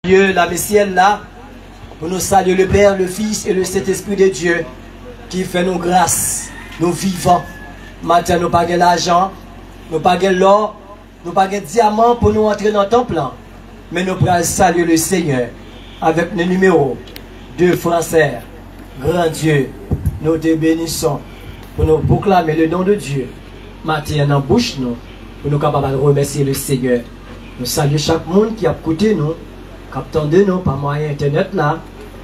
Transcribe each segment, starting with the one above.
Dieu, la Messienne là, pour nous saluer le Père, le Fils et le Saint-Esprit de Dieu qui fait nos grâces, nous vivants. Matin, nous pas l'argent, nous pas l'or, nous pas diamant pour nous entrer dans ton plan. Mais nous pourrons saluer le Seigneur avec le numéro 2 français. Grand Dieu, nous te bénissons pour nous proclamer le nom de Dieu. Matin, dans bouche nous, pour nous capables de remercier le Seigneur. Nous saluons chaque monde qui a écouté nous, captant de nous par moyen internet là.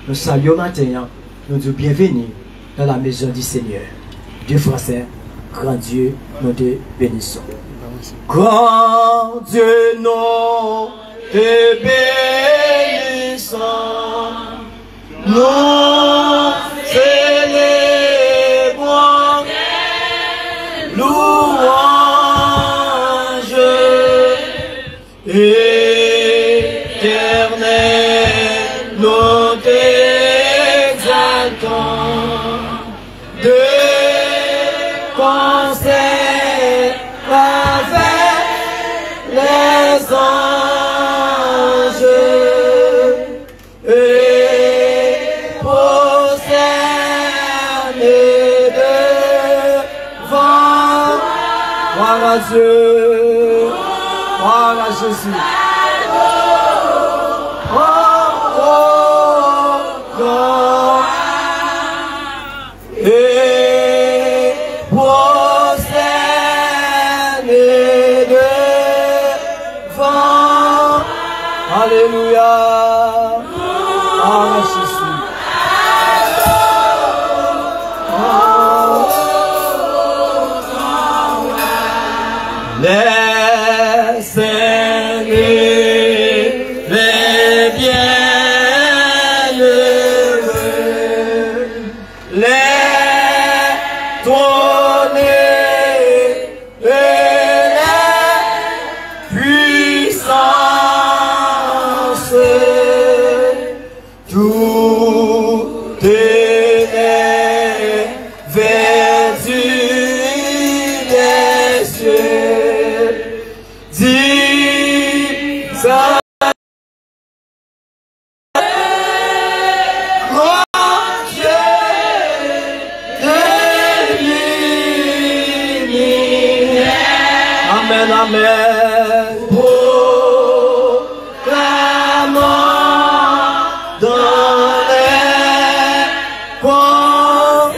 Nous saluons maintenant, nous disons bienvenue dans la maison du Seigneur. Dieu français, grand Dieu, nous te bénissons. Grand Dieu, nous te bénissons. Nous célébrons louange éternelle, nous t'exaltons de concert avec les anges et prosternés devant. Gloire à Dieu, gloire à Jésus. Et prosternés devant. Alléluia. Ah, Jésus. Les saints et les bienheureux, les trônés et les puissances, tout est vêtu des cieux, dis ça. Amen, amen. Proclamons dans les coins.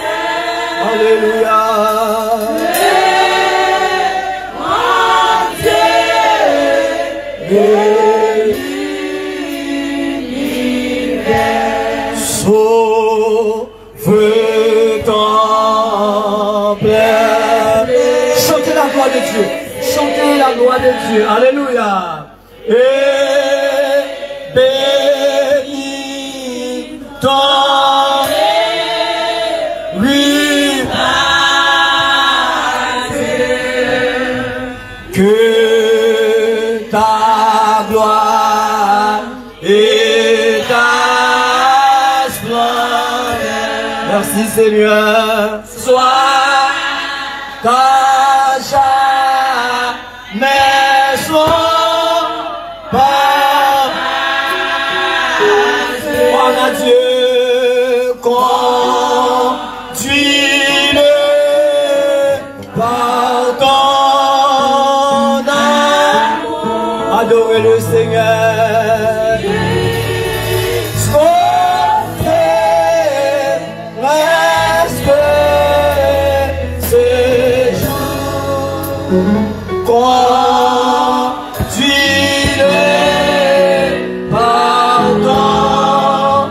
Alléluia. Sauve ton peuple. Chantez la gloire de Dieu. Chantez la gloire de Dieu. Alléluia. Et bénis ton que ta gloire et ta splendeur. Merci Seigneur. Sois ta jamais son pas. Gloire à Dieu, conduis-le par ton amour. Adorez le Seigneur. Reste ce jour. Conduis-le par ton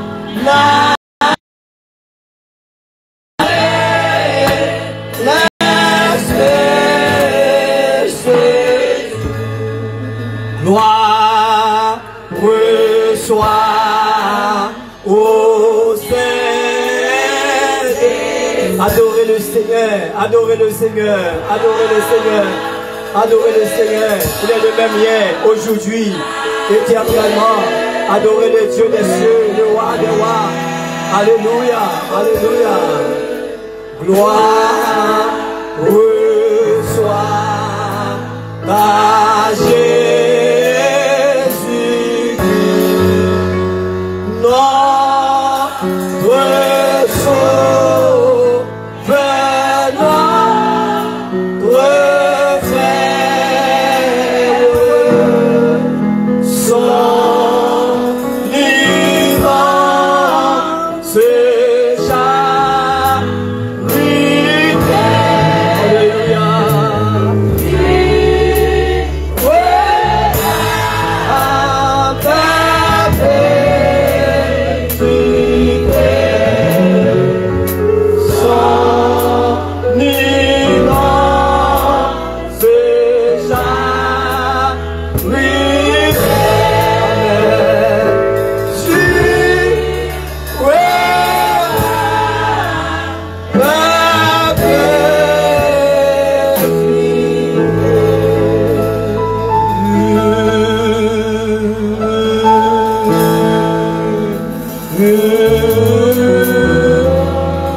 gloire reçoit au Seigneur. Adorez le Seigneur, adorez le Seigneur, adorez le Seigneur. Adorez le Seigneur, il est le même hier, aujourd'hui, éternellement. Adorez le Dieu des cieux, le roi des rois. Alléluia, alléluia. Gloire reçoit ta Jésus.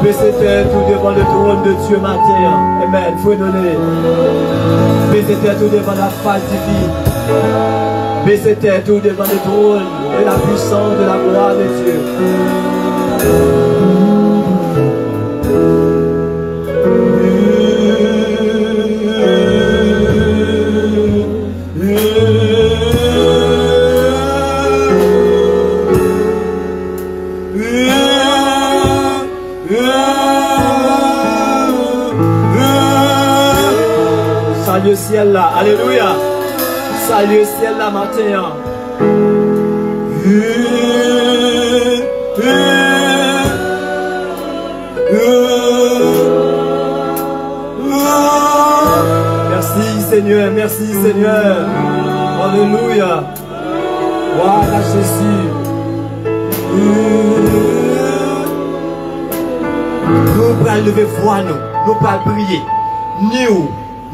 Baissez tête tout devant le trône de Dieu matin. Amen. Faut donner. Baissez tête tout devant la face divine. Baissez tête tout devant le trône et la puissance de la gloire de Dieu. Salut le ciel là, alléluia. Salut le ciel là matin. Merci Seigneur, merci Seigneur. Alléluia. Voilà Jésus. Nous allons lever voix nous allons prier. Ni où,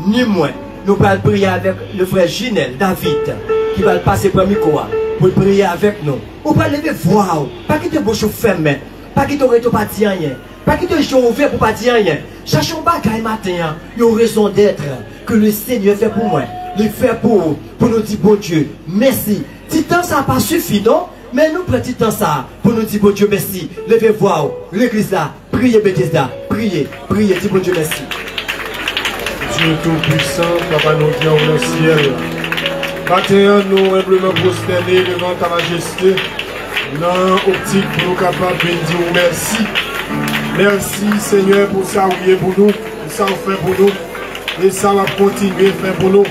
ni moi. Nous allons prier avec le frère Ginel, David, qui va passer par le micro pour prier avec nous. On va lever voix. Pas quitter bouche fermée. Pas quitter oreille pas dire rien. Pas quitter les yeux ouverts pour pas dire rien. Cherchons bagaille matin. Il y a une raison d'être que le Seigneur fait pour moi. Il fait pour nous dire bon Dieu, merci. Titan ça n'a pas suffi, non? Mais nous prenons temps ça pour nous dire bon Dieu merci. Levez voix. L'église là. Priez Bethesda. Priez. Priez. Dis bon Dieu merci. Dieu Tout-Puissant, Papa nous dit dans le ciel. Matin, nous humblement prosternés devant ta majesté. Dans l'optique pour nous capables de dire merci. Merci Seigneur pour ça vous est pour nous, pour ça vous fait pour nous. Et ça va continuer à faire pour nous.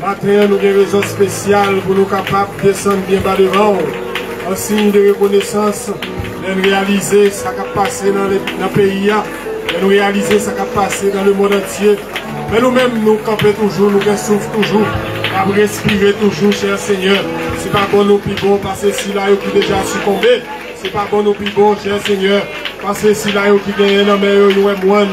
Matin, nous avons une raison spéciale pour nous capables de descendre bien bas devant. En signe de reconnaissance, de réaliser ce qui a passé dans le pays, de réaliser ce qui a passé dans le monde entier. Mais nous-mêmes, nous campons toujours, nous souffrons toujours, à respirer toujours, cher Seigneur. Ce n'est pas bon nous plus bon, parce que si là, qui déjà succombé, ce n'est pas bon nous plus bon, cher Seigneur, parce que si là, qui gagne dans mes nous est moine,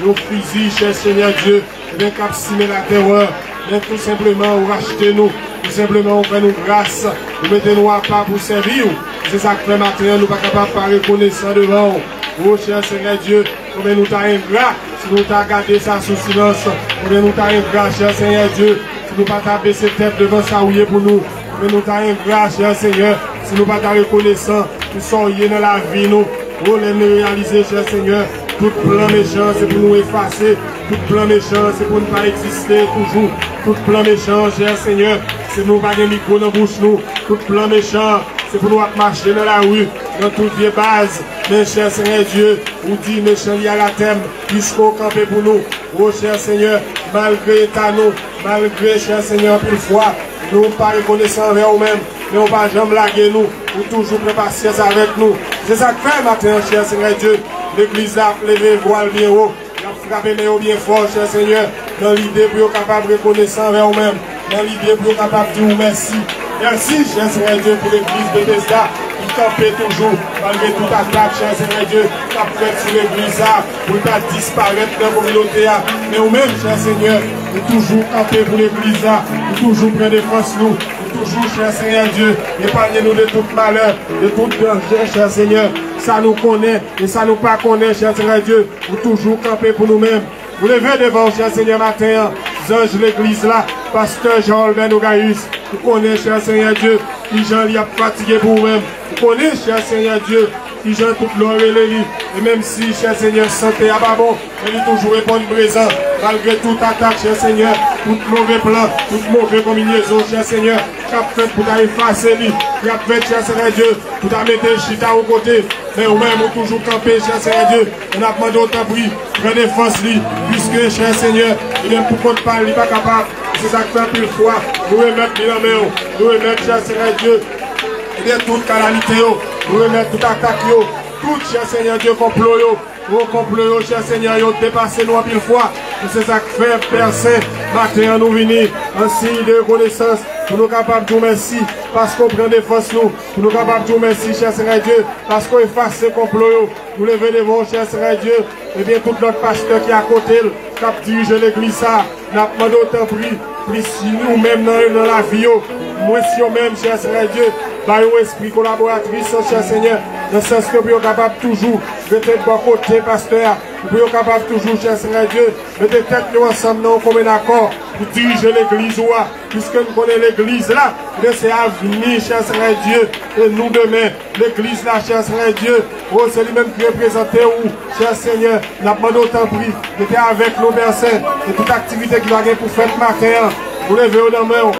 nous fusil, cher Seigneur Dieu, et bien capcimer la terreur, mais tout simplement, vous rachetez nous, tout simplement, vous faites nous grâce, vous mettez nous à part pour servir. C'est ça que fait matin, nous ne sommes pas capables de reconnaître devant vous. Oh, cher Seigneur Dieu, combien nous t'avons ingrat, si nous t'avons gardé ça sous silence, combien nous t'avons ingrat, cher Seigneur Dieu, si nous pas t'avons baissé tête devant ça où il est pour nous, combien nous t'avons ingrat, cher Seigneur, si nous pas t'avons reconnaissant, nous sommes dans la vie, nous, oh, les réaliser, cher Seigneur, tout plan méchant, c'est pour nous effacer, tout plan méchant, c'est pour ne pas exister toujours, tout plan méchant, cher Seigneur, c'est pour nous pas de micro dans la bouche, nous, tout plan méchant, c'est pour nous marcher dans la rue, dans toutes les bases. Mais cher Seigneur Dieu, vous dit méchant il y a la thème, puisqu'au campé pour nous. Oh cher Seigneur, malgré l'état nous, malgré cher Seigneur, une fois, nous ne pas reconnaissants envers nous-mêmes, mais on ne va jamais laguer nous, ou toujours préparer patience avec nous. C'est ça que fait matin, cher Seigneur Dieu. L'église a levé voile bien haut, a frappé bien fort, cher Seigneur, dans l'idée pour être capable de reconnaître envers nous-mêmes, dans l'idée pour être capable de dire merci. Merci, cher Seigneur Dieu, pour l'église de Bethesda, qui campait toujours, malgré toute attaque, cher Seigneur Dieu, qui a fait sur l'église, pour pas disparaître dans la communauté. Mais nous-mêmes, cher Seigneur, nous toujours camper pour l'église, nous toujours prendre défense nous, toujours, cher Seigneur Dieu, épargnez-nous de tout malheur, de tout danger, cher Seigneur. Ça nous connaît et ça nous pas connaît, cher Seigneur Dieu, nous toujours camper pour nous-mêmes. Vous levez devant, cher Seigneur, matin, ange de l'église là, pasteur Jean-Albert Nogaïus, vous connaissez, cher Seigneur Dieu, qui Jean y a fatigué pour vous-même. Vous connaissez, cher Seigneur Dieu, qui Jean toute l'or et les lits. Et même si, cher Seigneur, santé à pas bon, il toujours répondre présent, malgré toute attaque, cher Seigneur, tout mauvais plan, toute mauvaise combinaison, cher Seigneur, qui a fait pour effacer lui, qui a fait, cher Seigneur Dieu, pour mettre chita au côté. Mais au même, on toujours campé, cher Seigneur Dieu, on a demandé autant prix, prendre défense lui, puisque, cher Seigneur, il est pour qu'on parle, il n'est pas capable. C'est ça que fait plus fois, nous remettre les mains, nous remettre, cher Seigneur Dieu, et bien toute calamité, nous remettre toute attaque, tout, cher Seigneur Dieu, complot, complot, cher Seigneur, dépassez nous en pile fois. C'est ça que fait Père Saint, matin nous venir en signe de reconnaissance, pour nous capables de dire merci, parce qu'on prend défense nous, pour nous capables de dire merci, cher Seigneur Dieu, parce qu'on efface ces complots, nous levons devant, cher Seigneur Dieu, et bien tout notre pasteur qui est à côté, qui a dirigé l'église, nous avons demandé autant prix, plus si nous-mêmes dans la vie, moi si nous-mêmes, cher Seigneur Dieu, par un esprit collaboratrice, cher Seigneur, dans le sens que vous êtes capable toujours de être de bon côté, pasteur, vous êtes capable toujours, cher Seigneur Dieu, de tête nous ensemble dans un commun accord pour diriger l'église, puisque nous connaissons l'église là, c'est à venir, cher Seigneur Dieu, et nous demain, l'église là, cher Seigneur Dieu, c'est lui-même qui représente où, cher Seigneur, nous demandons autant prix, d'être avec nos personnes, et toute activité qui va gagner pour faire matin, vous levez aux mains.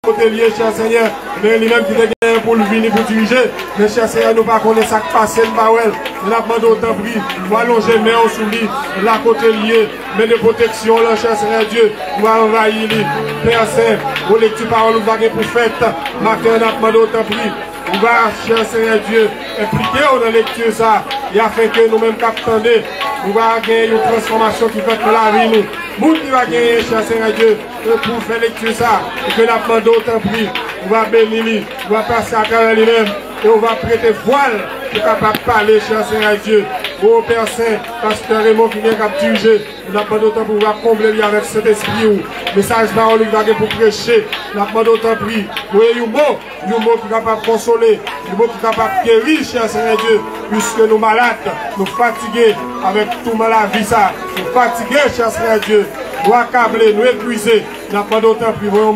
Côté lié, cher Seigneur, mais lui-même qui est pour le venir pour diriger, mais cher Seigneur, nous ne pouvons pas ça qui passe, nous demandons autant prix, nous allonger les mains sous lui, la côté lié, mais de protection, là, cher Seigneur Dieu, nous envahir lui, Père Saint, vos lectures paroles, nous avons pour fête, matin, nous demandons autant prix. On va, cher Seigneur Dieu, impliquer dans la lecture ça, et afin que nous-mêmes captons, nous allons gagner une transformation qui fait que la vie nous. Nous qui va gagner, cher Seigneur Dieu, pour faire lecture ça, et que nous avons d'autant prix, on va bénir lui, on va passer à travers lui-même, et on va prêter voile pour capable parler, cher Seigneur Dieu. Ô Père Saint, pasteur Raymond qui vient cap diriger, nous avons d'autant pour pouvoir combler lui avec cet esprit ou message parole qui va pour prêcher, nous avons d'autant prix. Oui, un mot qui est capable de consoler, un mot qui est capable de guérir, cher Seigneur Dieu, puisque nous malades, nous fatigués avec tout mal la vie ça, nous fatigués, cher Seigneur Dieu, nous accablés, nous épuisés, nous avons d'autant prix. Oui, un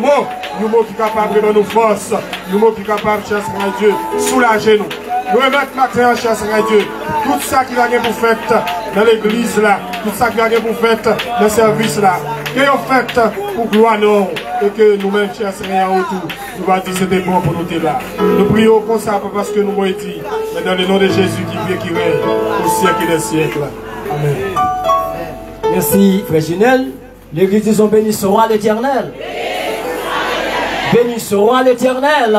mot qui est capable de nous force, un mot qui est capable, cher Seigneur Dieu, soulager nous. Nous remettons matin, cher Seigneur Dieu, tout ça qui va pour faire dans l'église là, tout ça qui va pour faire dans le service là, que vous faites pour gloire nous, et que nous-mêmes, cher Seigneur, autour, nous va dire c'était bon pour nous là. Nous prions comme ça parce que nous m'avons dit, mais dans le nom de Jésus qui vit et qui règne au siècle des siècles. Amen. Merci, frère Ginel. L'église, disons, béni sera l'Éternel. Béni sera l'Éternel.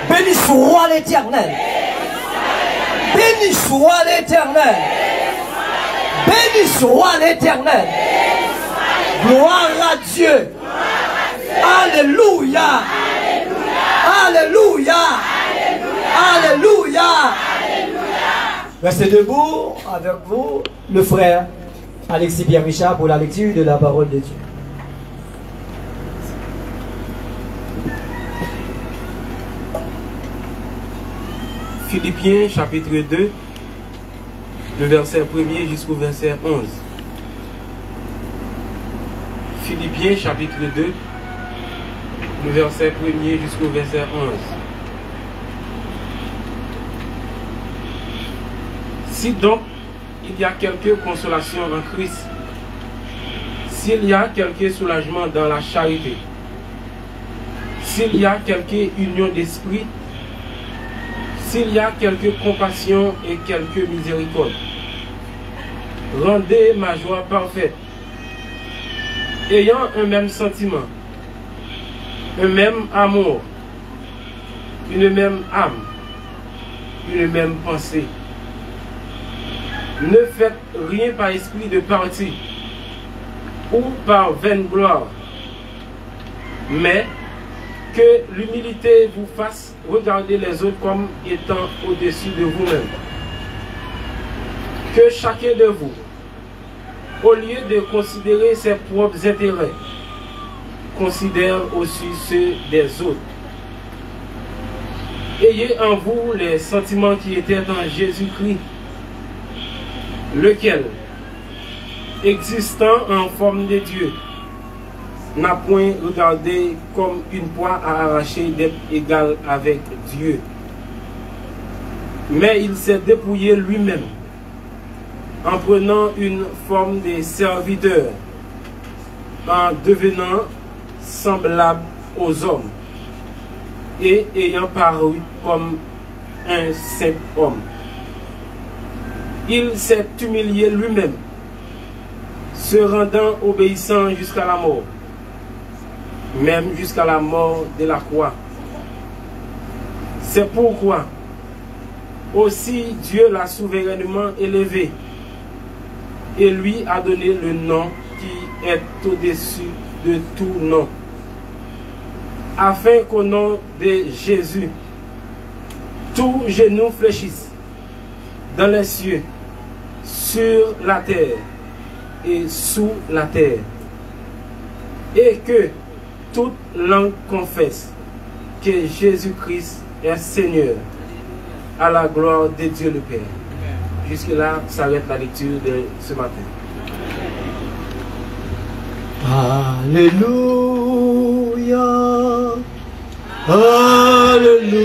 Béni soit l'Éternel. Béni soit l'Éternel. Béni soit l'Éternel. Gloire à Dieu. Alléluia. Alléluia. Alléluia. Restez debout avec vous, le frère Alexis Pierre Richard pour la lecture de la parole de Dieu. Philippiens chapitre 2, le verset 1er jusqu'au verset 11. Philippiens chapitre 2, le verset 1er jusqu'au verset 11. Si donc il y a quelque consolation en Christ, s'il y a quelque soulagement dans la charité, s'il y a quelque union d'esprit, s'il y a quelque compassion et quelque miséricorde, rendez ma joie parfaite, ayant un même sentiment, un même amour, une même âme, une même pensée. Ne faites rien par esprit de parti ou par vaine gloire, mais que l'humilité vous fasse regarder les autres comme étant au-dessus de vous-même. Que chacun de vous, au lieu de considérer ses propres intérêts, considère aussi ceux des autres. Ayez en vous les sentiments qui étaient en Jésus-Christ, lequel, existant en forme de Dieu, n'a point regardé comme une proie à arracher d'être égal avec Dieu. Mais il s'est dépouillé lui-même, en prenant une forme de serviteur, en devenant semblable aux hommes, et ayant paru comme un simple homme. Il s'est humilié lui-même, se rendant obéissant jusqu'à la mort, même jusqu'à la mort de la croix. C'est pourquoi aussi Dieu l'a souverainement élevé et lui a donné le nom qui est au-dessus de tout nom, afin qu'au nom de Jésus, tout genou fléchisse dans les cieux, sur la terre et sous la terre, et que toute langue confesse que Jésus-Christ est Seigneur, à la gloire de Dieu le Père. Jusque-là, s'arrête la lecture de ce matin. Alléluia. Alléluia.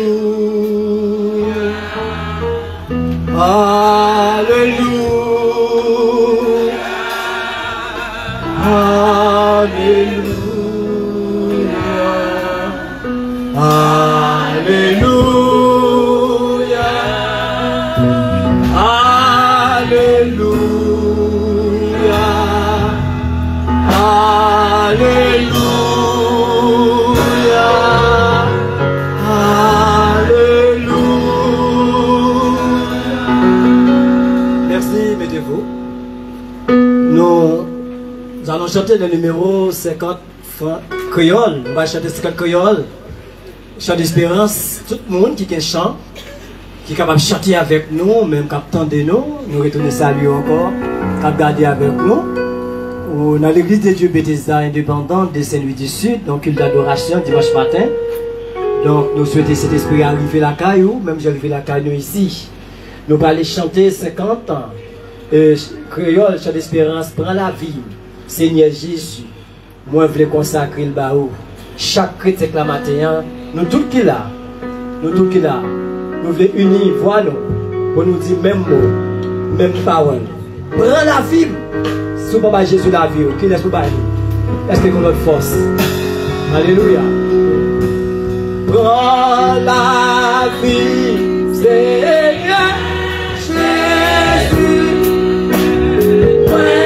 Alléluia. Alléluia. Alléluia. Alléluia. Alléluia. Alléluia. Merci, mettez-vous. Nous allons chanter le numéro 50 créole. On va chanter 50 créole. Chant d'espérance. Tout le monde qui a un chant, qui est capable de chanter avec nous, même captant de nous, nous retournons saluer encore, capable de garder avec nous. Dans l'église de Dieu Bethesda indépendante de Saint-Louis du Sud, donc culte d'adoration dimanche matin. Donc nous souhaitons cet esprit arriver la caillou, même j'ai arrivé la caillou ici. Nous allons aller chanter 50 ans. Créole, chant d'espérance, prends la vie. Seigneur Jésus, moi je voulais consacrer le baou. Chaque chrétien la matin, nous tous qui là, nous tous qui là, nous voulons unir voix nous, pour nous dire même mot, même parole. Prends la vie. Sous Papa Jésus la vie, qui laisse pour bailler. Est-ce que notre force? Alléluia. Prends la vie, Seigneur Jésus. Alléluia.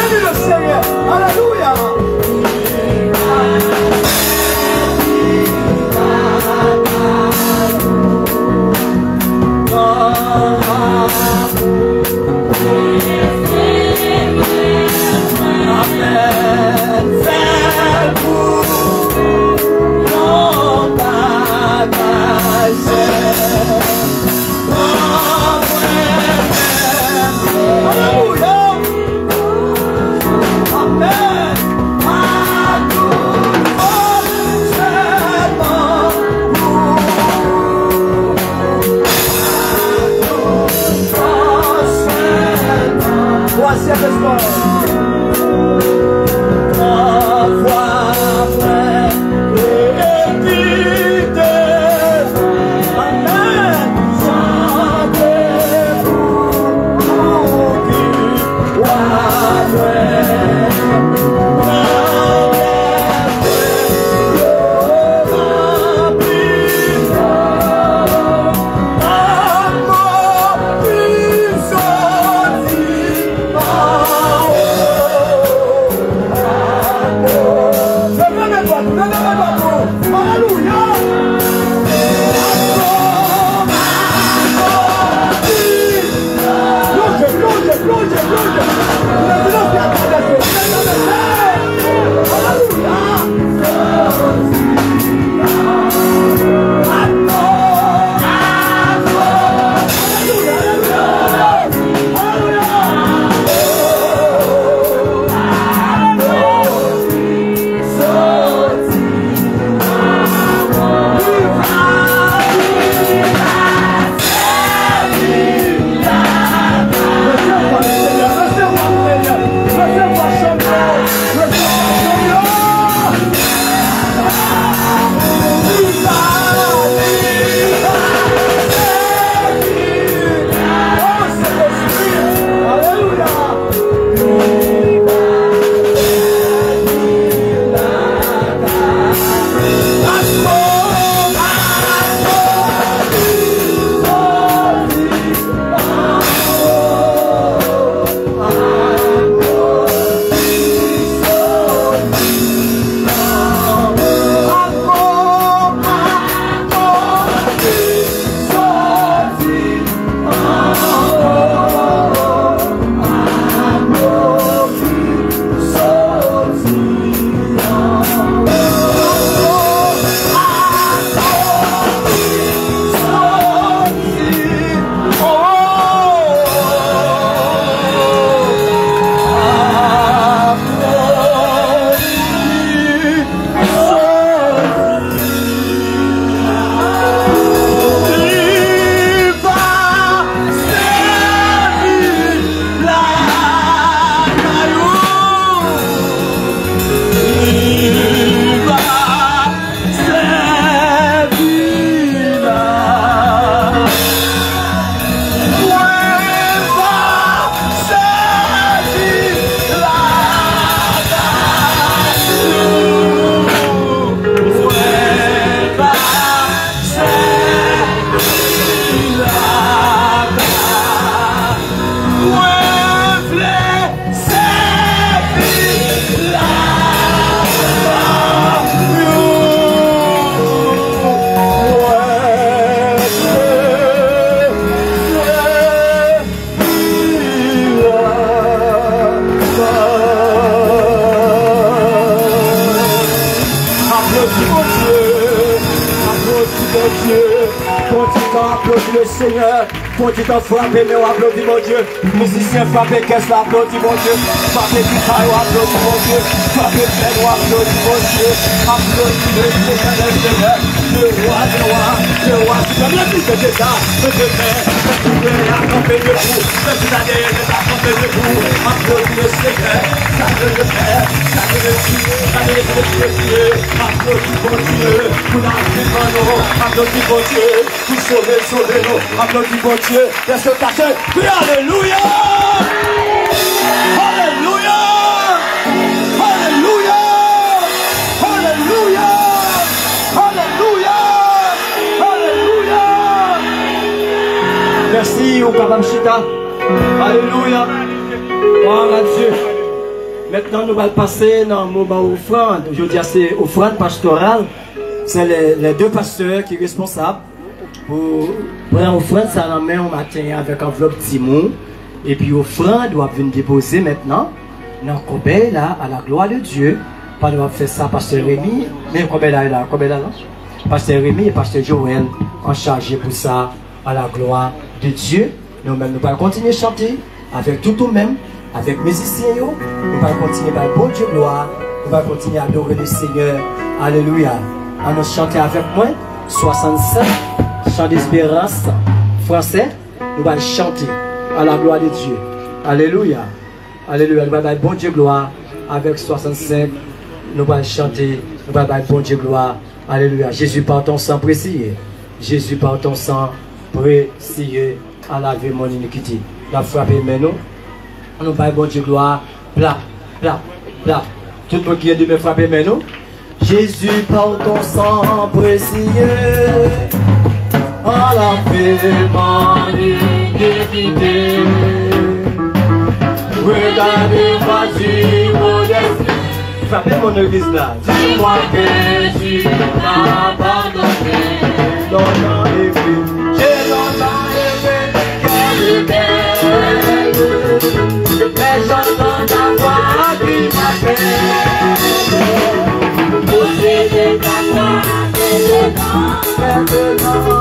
Acclamez le Seigneur. Alléluia. applaudis le Seigneur. Pour tu t'en frappé, mais on applaudit mon Dieu. Musicien frappé, qu'est-ce qu'on applaudit mon Dieu. Frappé guitare, on applaudit mon Dieu. Frappé piano, on applaudit mon Dieu. Applaudis le Seigneur, le roi des rois, le roi qui donne la vie de Jésus. Je te mets, je te mets à camper debout. Je te mets à camper debout. Applaudis le Seigneur, ça veut le faire, ça veut le tuer, ça veut le tuer. Applaudis mon Dieu, pour la vie de nous. Applaudis mon Dieu, pour sauver, sauver-nous. Applaudis mon Dieu, laisse le cacher. Puis alléluia! Alléluia! Alléluia! Alléluia! Alléluia! Alléluia! Merci au Kabam Chita. Alléluia! Gloire à Dieu. Maintenant, nous allons passer dans le moment offrande. Aujourd'hui, c'est offrande pastorale. C'est les deux pasteurs qui sont responsables pour prendre offrande ça la main au matin avec enveloppe Timon. Et puis offrande doit venir déposer maintenant dans le combien là à la gloire de Dieu. Pas de faire ça pasteur Rémi, mais combien là, pasteur Rémi et pasteur Joël en chargé pour ça à la gloire de Dieu. Nous-mêmes nous allons continuer à chanter avec tout nous-mêmes, avec musiciens, nous allons continuer par bon Dieu gloire, nous allons continuer à adorer le Seigneur. Alléluia. Allons chanter avec moi 65 chant d'espérance français. Nous allons chanter à la gloire de Dieu. Alléluia. Alléluia. Nous allons bon Dieu gloire avec 65. Nous allons chanter. Nous allons bon Dieu gloire. Alléluia. Jésus par ton sang précieux. Jésus par ton sang précieux à laver mon iniquité. La frapper maintenant. Nous allons bon Dieu gloire. Plat, plat, plat. Tout le monde qui est de me frapper maintenant. Jésus par ton sang précieux. À laver mon iniquité. Regardez-moi du modeste. Frappez mon église là. Dis-moi que tu m'as pardonné. Longtemps aimé. J'ai longtemps aimé. Quelle belle. Mais j'entends ta voix qui m'appelle. Posséder ta voix, maintenant, nous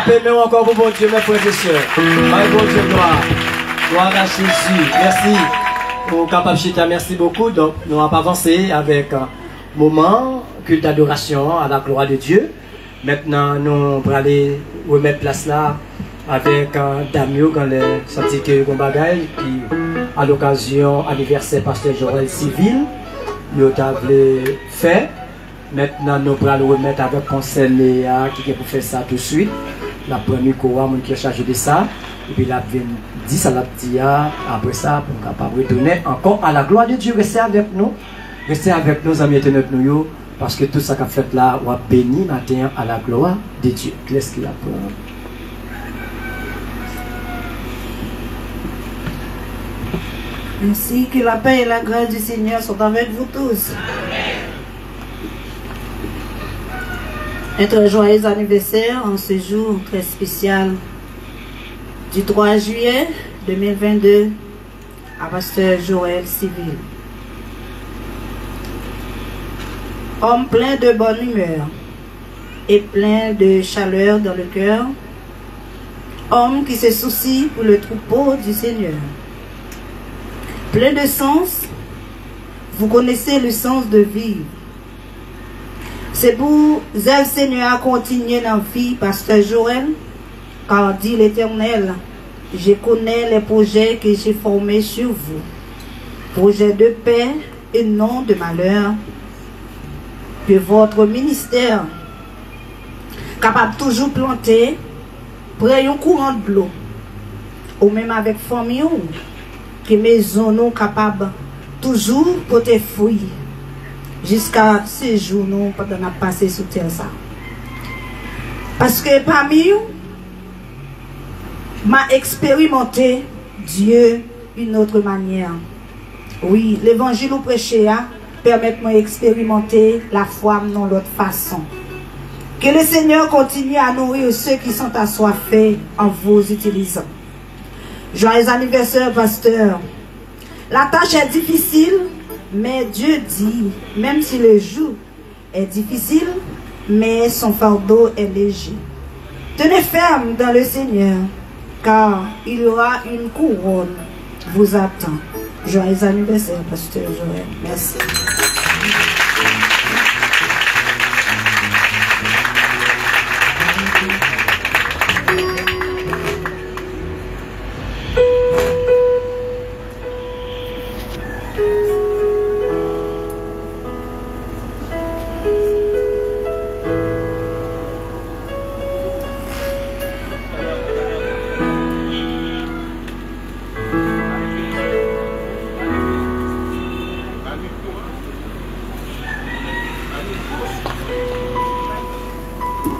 Frappez nous encore pour bon Dieu, mes frères et sœurs. My bon Dieu, gloire. Gloire à Jésus. Merci. Pour capable chita, merci beaucoup. Donc, nous allons avancer avec un moment culte d'adoration à la gloire de Dieu. Maintenant, nous allons aller remettre place là avec Damio quand les sorti que Gombagaï qui à l'occasion anniversaire pasteur Joël Civil, il a fait. Maintenant, nous allons remettre avec conseil Léa qui est pour faire ça tout de suite. La première courant qui est chargé de ça. Et puis la 10 ça l'a dit après ça pour capable retourner encore à la gloire de Dieu. Restez avec nous. Restez avec nos amis éternels nous parce que tout ça qu'a fait là, on a béni matin à la gloire de Dieu. Qu'est-ce qu'il a pour nous? Ainsi que la paix et la grâce du Seigneur sont avec vous tous. Un très joyeux anniversaire en ce jour très spécial du 3 juillet 2022 à pasteur Joël Civil. Homme plein de bonne humeur et plein de chaleur dans le cœur, homme qui se soucie pour le troupeau du Seigneur. Plein de sens, vous connaissez le sens de vivre. C'est pour le Seigneur à continuer dans la vie, pasteur Joël, car dit l'Éternel, je connais les projets que j'ai formés sur vous, projets de paix et non de malheur, que votre ministère, capable toujours planter, près un courant de l'eau, ou même avec famille, que maison nous capable toujours pour tes fruits, jusqu'à ce jour nous pendant passer sous terre ça. Parce que parmi nous, m'a expérimenté Dieu d'une autre manière. Oui, l'évangile ou prêché permet-moi d'expérimenter la foi dans l'autre façon. Que le Seigneur continue à nourrir ceux qui sont assoiffés en vous utilisant. Joyeux anniversaire, pasteur. La tâche est difficile, mais Dieu dit, même si le jour est difficile, mais son fardeau est léger. Tenez ferme dans le Seigneur, car il y aura une couronne vous attend. Joyeux anniversaire, pasteur Joël. Merci.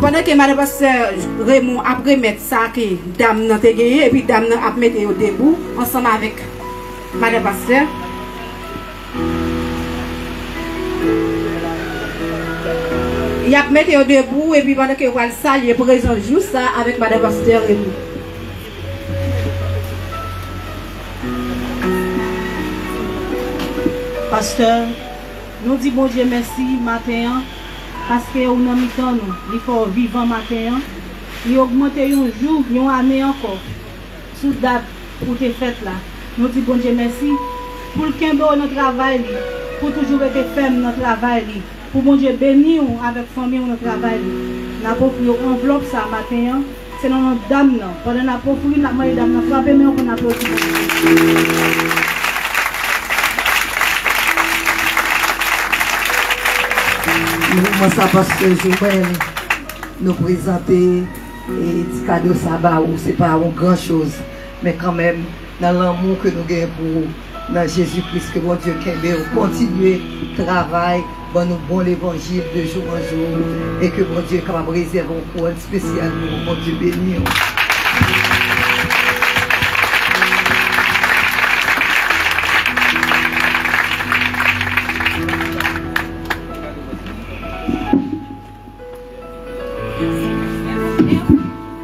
Pendant que madame pasteur Raymond a remettre ça que dame n'a te gagné et puis dame a mettre au debout ensemble avec madame pasteur. Il a mettre au debout et puis pendant que vous ça il est présent juste ça avec madame pasteur Raymond. Pasteur, nous disons bon Dieu merci matin. Parce que nous avons nous, il faut vivre matin, il augmente un jour, une année encore. Sous date pour te fête là. Nous disons bon Dieu merci pour le cambo notre travail, pour toujours être ferme notre travail, pour bon Dieu bénir avec famille notre travail. Nous avons enveloppe ça matin, c'est dans notre dame là. Pendant la pauvreté, la maille dame là, frappez mais on applaudit. Moi, ça parce que Joël nous présenter des cadeaux sabbat ou c'est pas une grande chose, mais quand même dans l'amour que nous avons pour dans Jésus-Christ, que bon Dieu continuer le travail, nous bon l'évangile de jour en jour et que bon Dieu est capable de réserver un coin spécial pour bon Dieu bénir.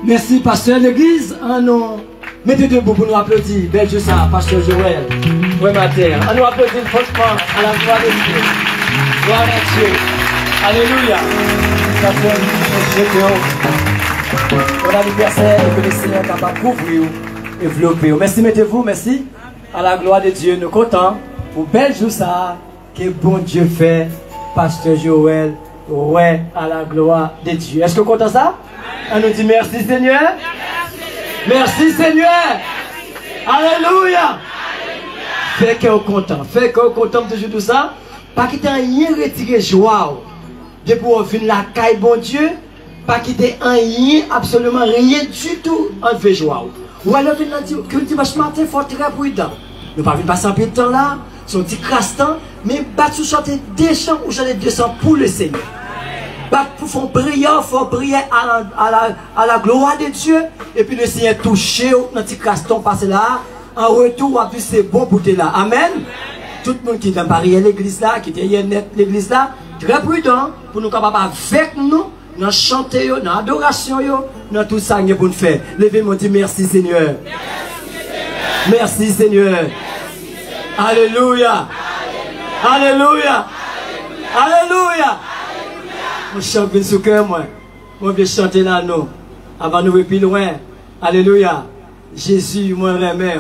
Merci, pasteur l'église. Mettez debout pour nous applaudir. Belle Dieu ça, pasteur Joël. Oui, matin. On nous applaudit franchement à la gloire de Dieu. Gloire à Dieu. Alléluia. Bon anniversaire et que le Seigneur est capable de couvrir et développer. Merci, mettez-vous, merci. À la gloire de Dieu, nous comptons pour bel jour ça que bon Dieu fait, Pasteur Joël, ouais, à la gloire de Dieu. Est-ce que vous comptez ça? On nous dit merci Seigneur. Merci Seigneur. Alléluia. Fait qu'on est content. Fait qu'on est content de toujours tout ça. Pas quitter rien retirer joie. De pour venir la caille bon Dieu. Pas quitter rien, absolument rien du tout en fait joie. Ou alors venir dire que le dimanche matin, il faut être très prudent. Nous ne pouvons pas passer un peu de temps là. Son petit crasse-temps. Mais battre chanter des chants ou chanter des chants pour le Seigneur. Pour faire prière, il faut prier à la gloire de Dieu. Et puis le Seigneur touché, notre petit caston passé là. En retour, on c'est bon pour là. Amen. Tout le monde qui est dans Paris, l'église là, qui est derrière l'église là, très prudent pour nous capables avec nous, dans chanter, dans l'adoration, dans tout ça pour nous faire. Levez-moi, dit merci Seigneur. Merci Seigneur. Alléluia. Alléluia. Alléluia. Mon chant vient sous cœur, moi. Moi, je vais chanter là, nous. Avant de nous plus loin. Alléluia. Jésus, moi, remets.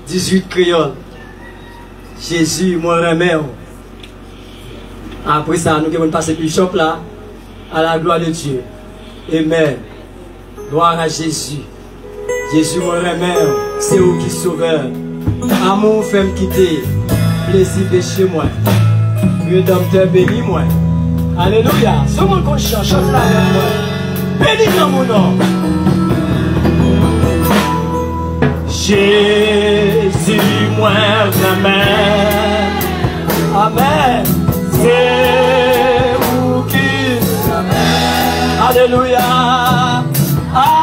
18 créoles. Jésus, moi, remets. Après ça, nous allons passer plus shop là. À la gloire de Dieu. Amen. Gloire à Jésus. Jésus, moi, remets. C'est où qui sauveur. Amour, fait me quitter. Plaisir de chez moi. Rédempteur, bénis moi. Alléluia. Ce monde qu'on chante, chante là avec moi. Bénis dans mon nom. Jésus, moi, Amen. Amen. C'est vous qui. Amen. Alléluia. Ah.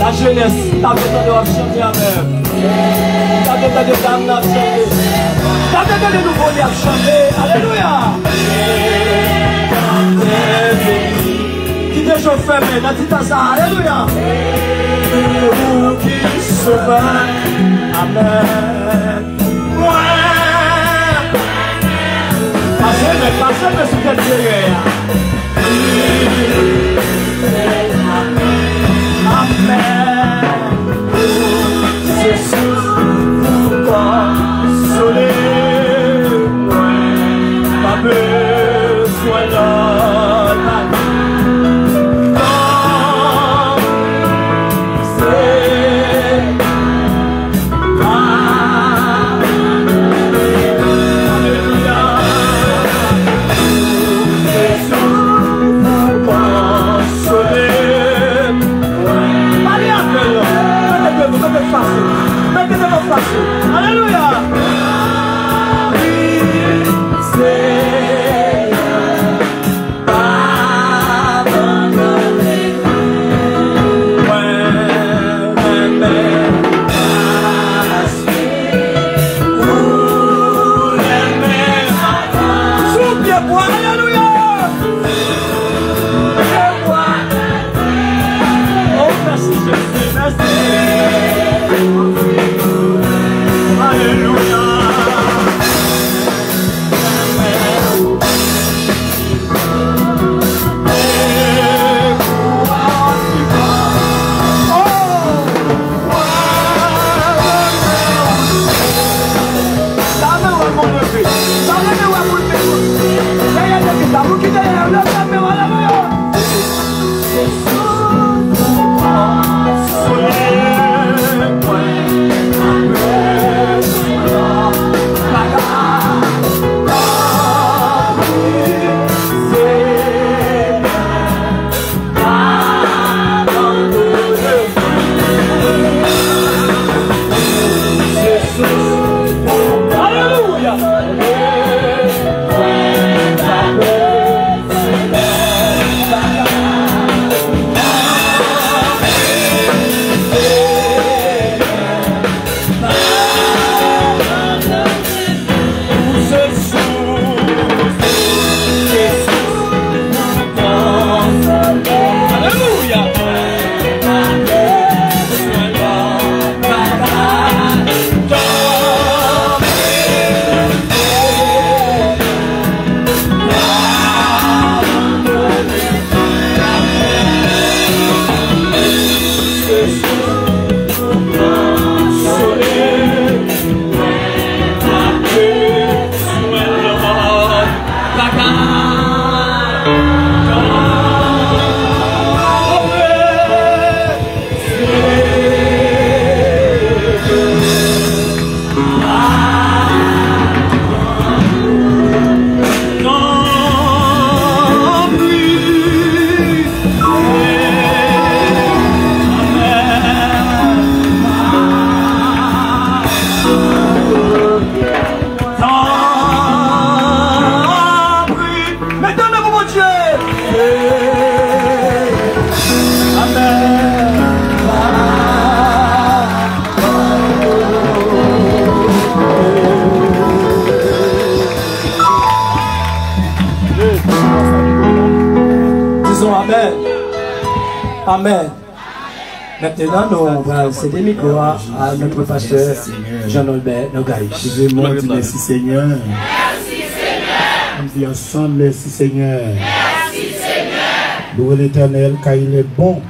La jeunesse, t'as besoin de chanter Amen. T'as besoin de chanter. T'as besoin de nouveau à chanter. Alléluia. Qui déjà fermé, n'a dit ça. Alléluia. Vous qui sauvez. Amen. Moi. Passez, sur cette prière. Amen. Jésus, vous consolez. Pas besoin d'en Alléluia. Amen. Maintenant, nous allons céder le micro à notre pasteur Jean-Albert Nogaï. Excusez-moi, merci Seigneur. Merci Seigneur. On dit ensemble, merci Seigneur. Merci Seigneur. Louez l'Éternel car il est bon.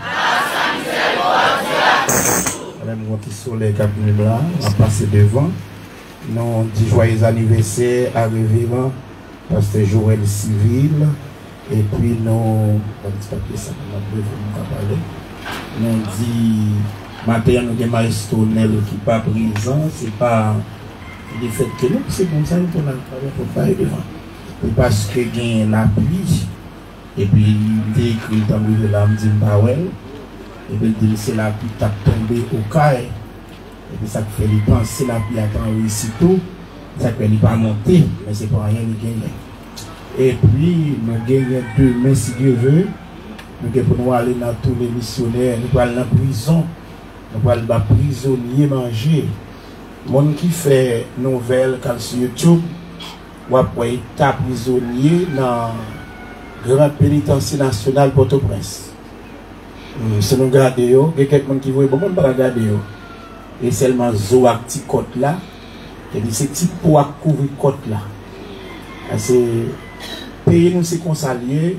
Même moi qui sont les cabinets là, on va passer devant. Nous dit joyeux anniversaire à Révérend pasteur Joël Civil. Et puis nous, nous dit matin nous avons Maestonel qui n'est pas présent, c'est pas le fait que nous, c'est comme ça qu'on a travaillé devant. Et parce que il y a la pluie, et puis il est écrit dans le là, me dit et puis il dit c'est la pluie qui a tombé au caille, et puis ça fait lui penser la pluie attend aussitôt, ça fait lui pas monter, mais c'est pas rien de gagner. Et puis, nous gagnons demain, si Dieu veut, nous allons aller dans tous les missionnaires, nous allons dans la prison, nous allons dans les prisonniers manger. Les gens qui fait nouvelle sur YouTube, ou après état prisonnier dans le grand pénitencier national Port-au-Prince. Si nous regardons, il y a quelqu'un qui voit, bon, on ne peut pas regarder. Et seulement Zoak petit côte là, et c'est petit pour à couvrir côte là. C'est pays nous c'est consalier.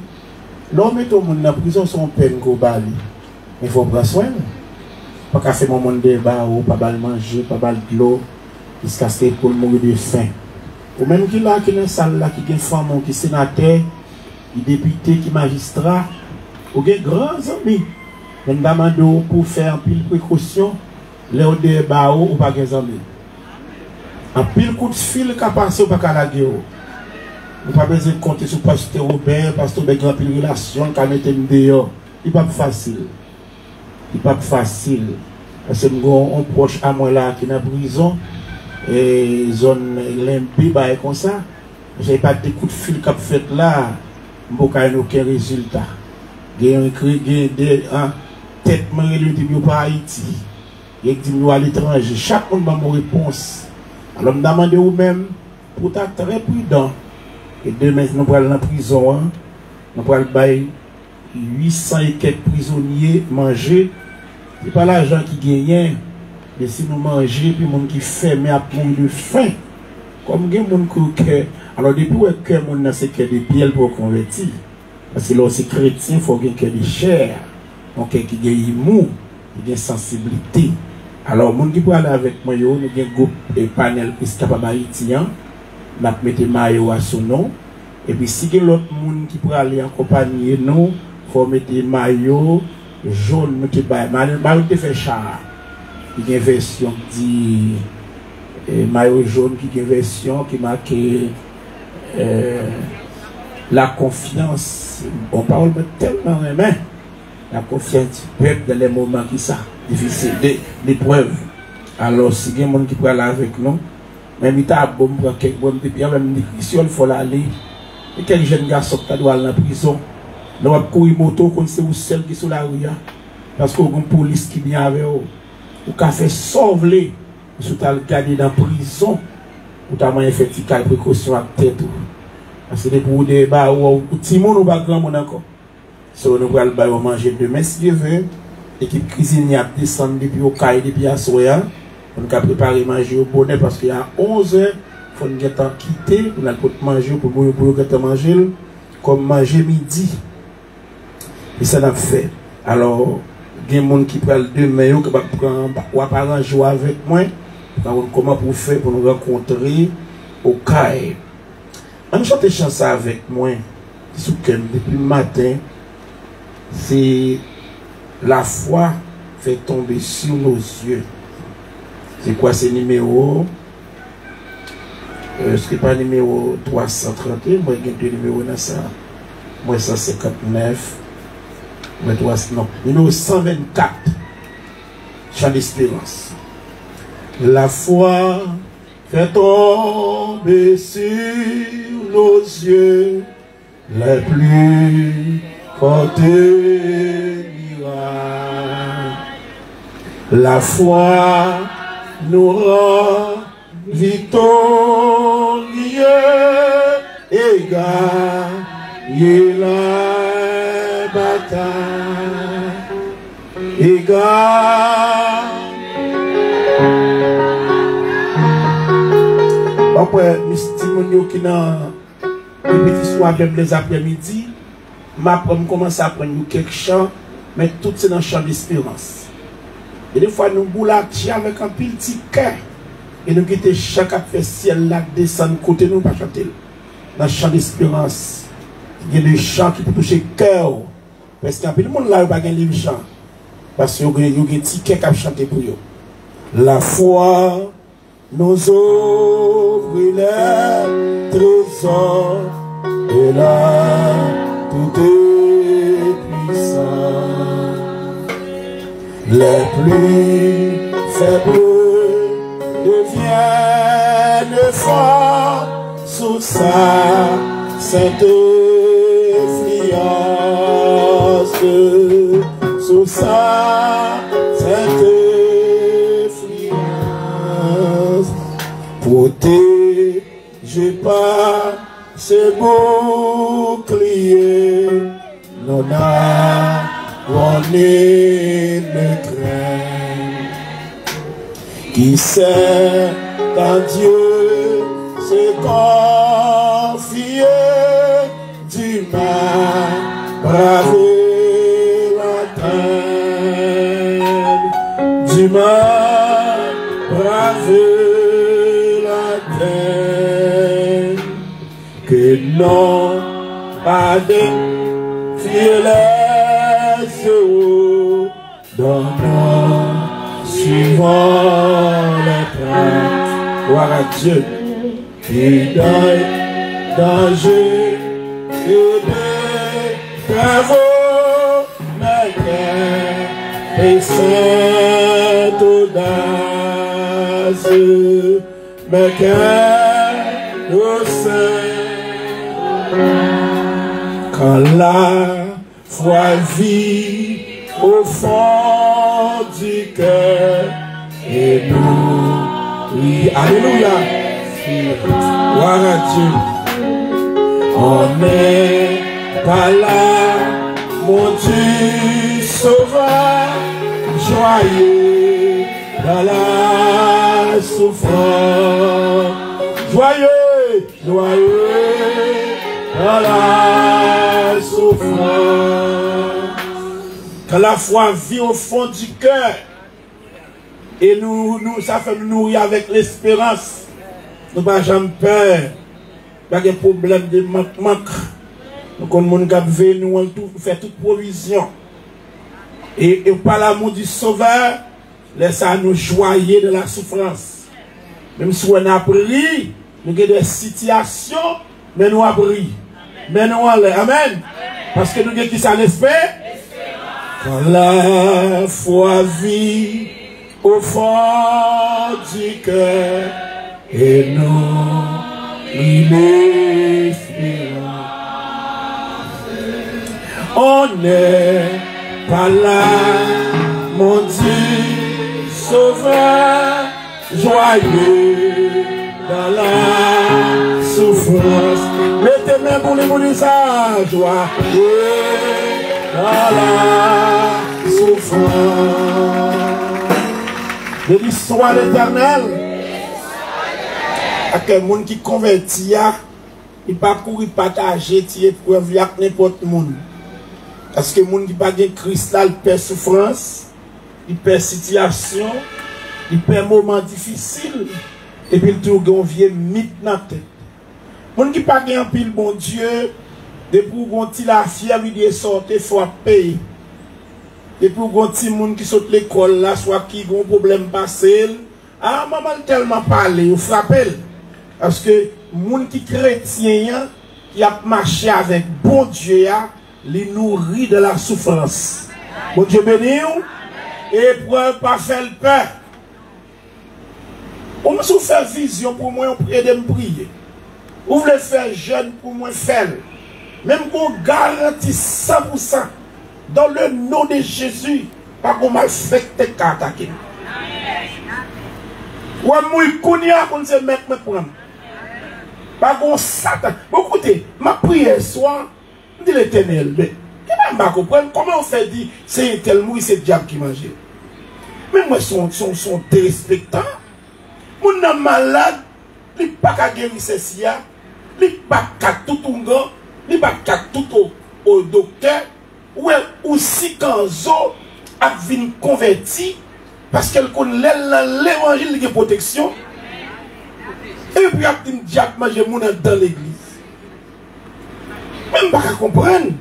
L'homme est au monde dans la prison son peine globale. Mais il faut prendre soin. Pas qu'à faire mon monde débat ou pas mal manger, pas mal de l'eau, jusqu'à ce pour mourir de faim. Ou même qui là qui est dans la salle là qui est femme qui est sénateur, qui est député, qui est magistrat, ou qui est grands amis. Même demande pour faire un pile précaution, les débat ou pas des amis. Un pile coup de fil qui a passé ou pas qu'à la guerre. Nous n'avons pas besoin de compter sur pasteur Robert, pasteur Robert qui a une relation, qui a mis dehors. Il n'est pas facile. Il n'est pas facile. Parce que nous avons un proche à moi là qui est en prison, et zone limpie, comme ça. Je n'ai pas de coups de fil qui a fait là, je n'ai pas aucun résultat. Il y a des têtes qui sont pas Haïti. Il y a des gens à l'étranger. Chaque monde a une réponse. Alors, je me demande vous-même, pour être très prudent. Et demain, nous allons dans la prison, nous allons bailler 800 et quelques prisonniers manger. Ce n'est pas l'argent qui gagne, mais si nous mangeons, puis les gens qui ferment à mourir de faim. Comme il y a des gens qui alors depuis que les gens c'est que des bielles pour convertir. Parce que lorsque c'est chrétien, il faut qu'il y ait des chairs. Donc, qui gagne mou, qui a sensibilité. Alors, les gens qui peuvent aller avec moi, nous avons un groupe et panel qui est capable d'haïtien. Nous mettons maillot à son nom. Et puis, si il y a l'autre monde qui peut aller accompagner nous, il faut mettre maillot jaune. Maillot qui fait char. Il y a une version qui dit maillot jaune, qui a une version qui marque la confiance. On parle tellement de la confiance du peuple dans les moments qui sont difficiles, d'épreuves. Alors, si il y a des gens qui peut aller avec nous, même il t'a bon pour quelques bonnes depuis même si il faut aller et quel jeune garçon qui doit aller en prison nous va courir moto comme c'est vous seul qui sur la rue parce que une police qui vient avec vous ou qu'a fait sauver vous t'as gardé dans prison ou t'as moins fait des précautions à tête parce que pour des bas ou petit monde ou pas grand monde encore so nous va aller manger demain si Dieu veut équipe cuisinier a descendre depuis au caille depuis à soya. On a préparé manger au bonnet parce qu'il y a 11 heures, il faut nous quitter pour nous manger, pour nous manger, comme manger midi. Et ça l'a fait. Alors, il y a des gens qui prennent demain, qui vont arranger avec moi, comment pour faire pour nous rencontrer au CAI. On chante chanson avec moi, depuis le matin, c'est la foi fait tomber sur nos yeux. C'est quoi ce numéro? Ce n'est pas numéro 331, moi j'ai deux numéros dans ça. Moi 159, moi 300, non, numéro 124. Chant d'espérance. La foi fait tomber sur nos yeux les plus fortes miracles. La foi nous rend victorieux et gagne la bataille. regarde. Après, Mistimounio qui n'a le petit soir même les après-midi, m'a commencé à apprendre quelques chants, mais tout c'est dans le chant d'espérance. Et des fois, nous boulons avec un petit cœur. Et nous quittons chaque fait ciel là, descendre côté nous, pas chanter. Dans le chant d'espérance, il y a des chants qui peuvent toucher le cœur. Parce qu'il y a peu de monde là, il n'y a pas de livre chant. Parce qu'il y a un petit cœur qui a chanté pour eux. La foi nous ouvre les trésors et là, tout est puissant. Les plus faibles deviennent forts sous sa sainte influence, sous sa sainte influence. Protégé par ses boucliers, non on ne craint. Qui sait en Dieu se confier, du mal braver la terre, du mal braver la terre, que non pas de fieresse dans nos suivant les craintes. Gloire à Dieu qui donne danger et des travaux, mais et cette audace, mais qu'elle au quand la foi vit au fond du cœur et nous, oui, alléluia, gloire à Dieu. On n'est pas là, mon Dieu sauveur, joyeux dans la souffrance, joyeux, joyeux dans la souffrance. Quand la foi vit au fond du cœur, et ça fait nous nourrir avec l'espérance. Nous n'avons jamais peur. Pas de problème de manque. Nous avons nous faire toute provision. Et par l'amour du Sauveur, laissez nous joyer de la souffrance. Même si on a pris, nous avons des situations, mais nous avons pris. Mais nous allons. Amen. Parce que nous avons qui ça l'espère. Quand la foi vit au fond du cœur et nous l'espérance, on n'est pas là, mon Dieu sauveur, joyeux dans la souffrance. Mettez main pour les mots ça, joyeux dans la souffrance. De l'histoire éternelle. À quel monde qui convertit, il pas courir partager, il épreuve avec n'importe qui. Parce que les gens qui pas de Christ là, il perd souffrance, il perd situation, il perd moment difficile, et puis il trouve un vieux mythe dans la tête. Les gens qui pas de pile bon Dieu, depuis qu'on la fière, il est sorti, il faut payer. Et pour les gens qui sortent de l'école, là, soit qui ont un problème passé, ah, maman tellement parlé, vous frappez. Parce que les gens qui sont chrétiens, qui ont marché avec bon Dieu, les nourrit de la souffrance. Bon Dieu béni, et pour ne pas faire peur. On me faire vision pour moi, on prie de me prier. Vous voulez faire jeune pour moi, faire. Même qu'on garantit 100%. Dans le nom de Jésus, pas qu'on m'a fait tes cartes à qui. Ou à moi, qu'on se mette me prendre. Pas qu'on Satan. Bon, écoutez, ma prière soit, dit l'Éternel, mais, qu'est-ce Je ne comprends pas comment on fait dire c'est un tel mouille, c'est le diable qui mange. Mais moi, sont dérespectants. Mon homme malade, il n'est pas qu'à guérir ceci, il n'est pas qu'à tout ungan, il n'est pas qu'à tout au docteur, ou si quand zo a venu converti, parce qu'elle connaît l'évangile de protection, et puis a dit diable manger mon dans l'église. Même pas qu'à comprendre.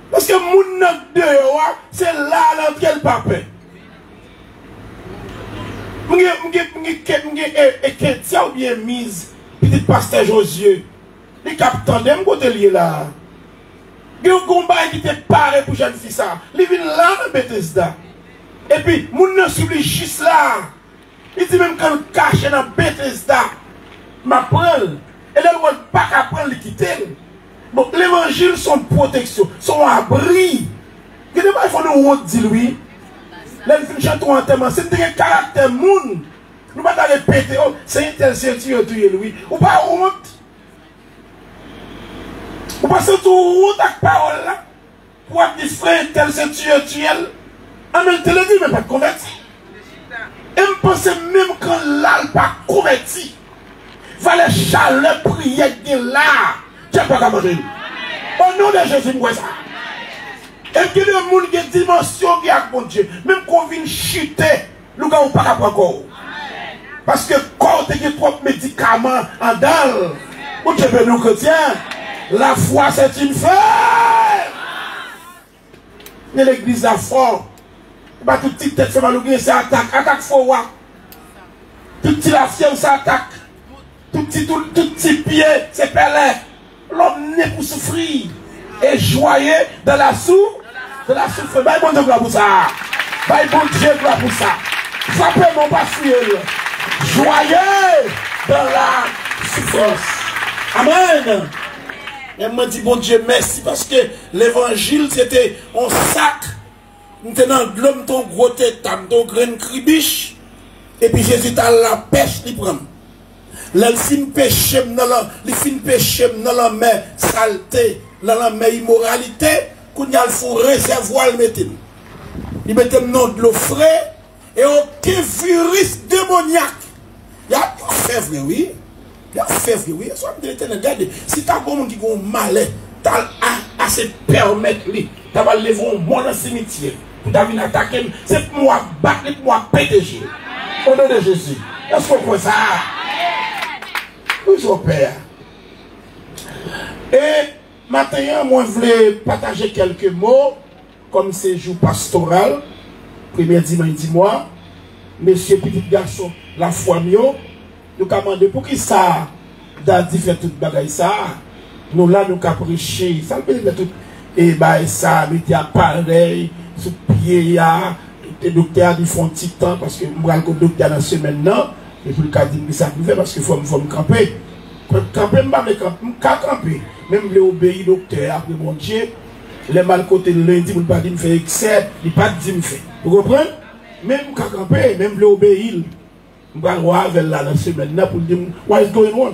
Parce que mon dehors, c'est là dans quel pape. Je ou bien mise, petit pasteur Josué, les capitaines d'un côté lié là. Il y a un combat qui était paré pour jeune fille ça. Il vient là dans Bethesda. Et puis, mon nom s'oublie juste là. Il dit même quand on cache dans Bethesda, ma prendre. Et là, on ne peut pas apprendre à quitter. Bon, l'évangile, son protection, son abri. Il faut nous dire lui. Là, il fait chanter en thème. C'est un caractère moun. Nous ne pouvons pas répéter. Oh, c'est un tel certifié lui. Ou pas honte. Ou pas se tout honte avec parole là. Pour dire frère, tel certifié. En même temps, il mais pas converti. Et je pense même quand là, il pas converti. Fallait chaleur, prière de là. Tu n'as pas qu'à manger. Au nom de Jésus, moi ça. Et puis le monde qui a une dimension qui a mon Dieu. Même qu'on vient chuter, nous n'avons pas qu'à prendre. Parce que quand tu as trop de médicaments en dalle, pour te bénir nous chrétiens, la foi c'est une fête. Mais l'église a fort. Pas tout petit tête fait mal au c'est attaque fort. Tout petit la fièvre, ça attaque. Tout petit pied, c'est pelé. L'homme n'est pour souffrir. Et joyeux dans la souffrance. Bye bon Dieu pour ça. Bye bon Dieu pour ça. Frappez mon pasteur. Joyeux dans la souffrance. Amen. Et moi dis bon Dieu merci parce que l'évangile c'était un sac. Nous tenons l'homme ton gros tête, ton grain cribiche. Et puis Jésus t'a la pêche, il prend. Le fin péché dans la main saleté, dans la main immoralité, qu'on a le faux réservoir le mettre. Il met le nom de l'eau frais et aucun virus démoniaque. Il y a une fèvre, oui. Il y a une fèvre, oui. Regardez, si tu as un monde qui a un malin, tu as à se permettre, tu vas lever un bon dans le cimetière. Pour venir attaquer, c'est pour moi battre, pour moi péter. Au nom de Jésus. Est-ce qu'on croit ça? Toujours Père. Et maintenant, moi, je voulais partager quelques mots comme séjour pastoral. Premier dimanche du mois. Monsieur petit garçon, la foi mieux. Nous avons demandé pour qui ça, d'Adi fait tout bagaille ça. Nous là, nous avons prêché. Ça veut dire tout. Et bah, ça, mettez appareil, sous pied, ya. Les docteurs, ils font un petit temps parce que moi, le docteur dans la semaine, non. Et puis le cas dit, mais ça me fait parce qu'il faut me camper. Camper, je ne camper. Même les obéis docteur, après mon Dieu, les mal côté le lundi, je ne pas dire me faire excès, il ne pas dire me faire. Vous comprenez? Même camper, même les obéis, je vais voir vers la semaine pour dire, what is going on?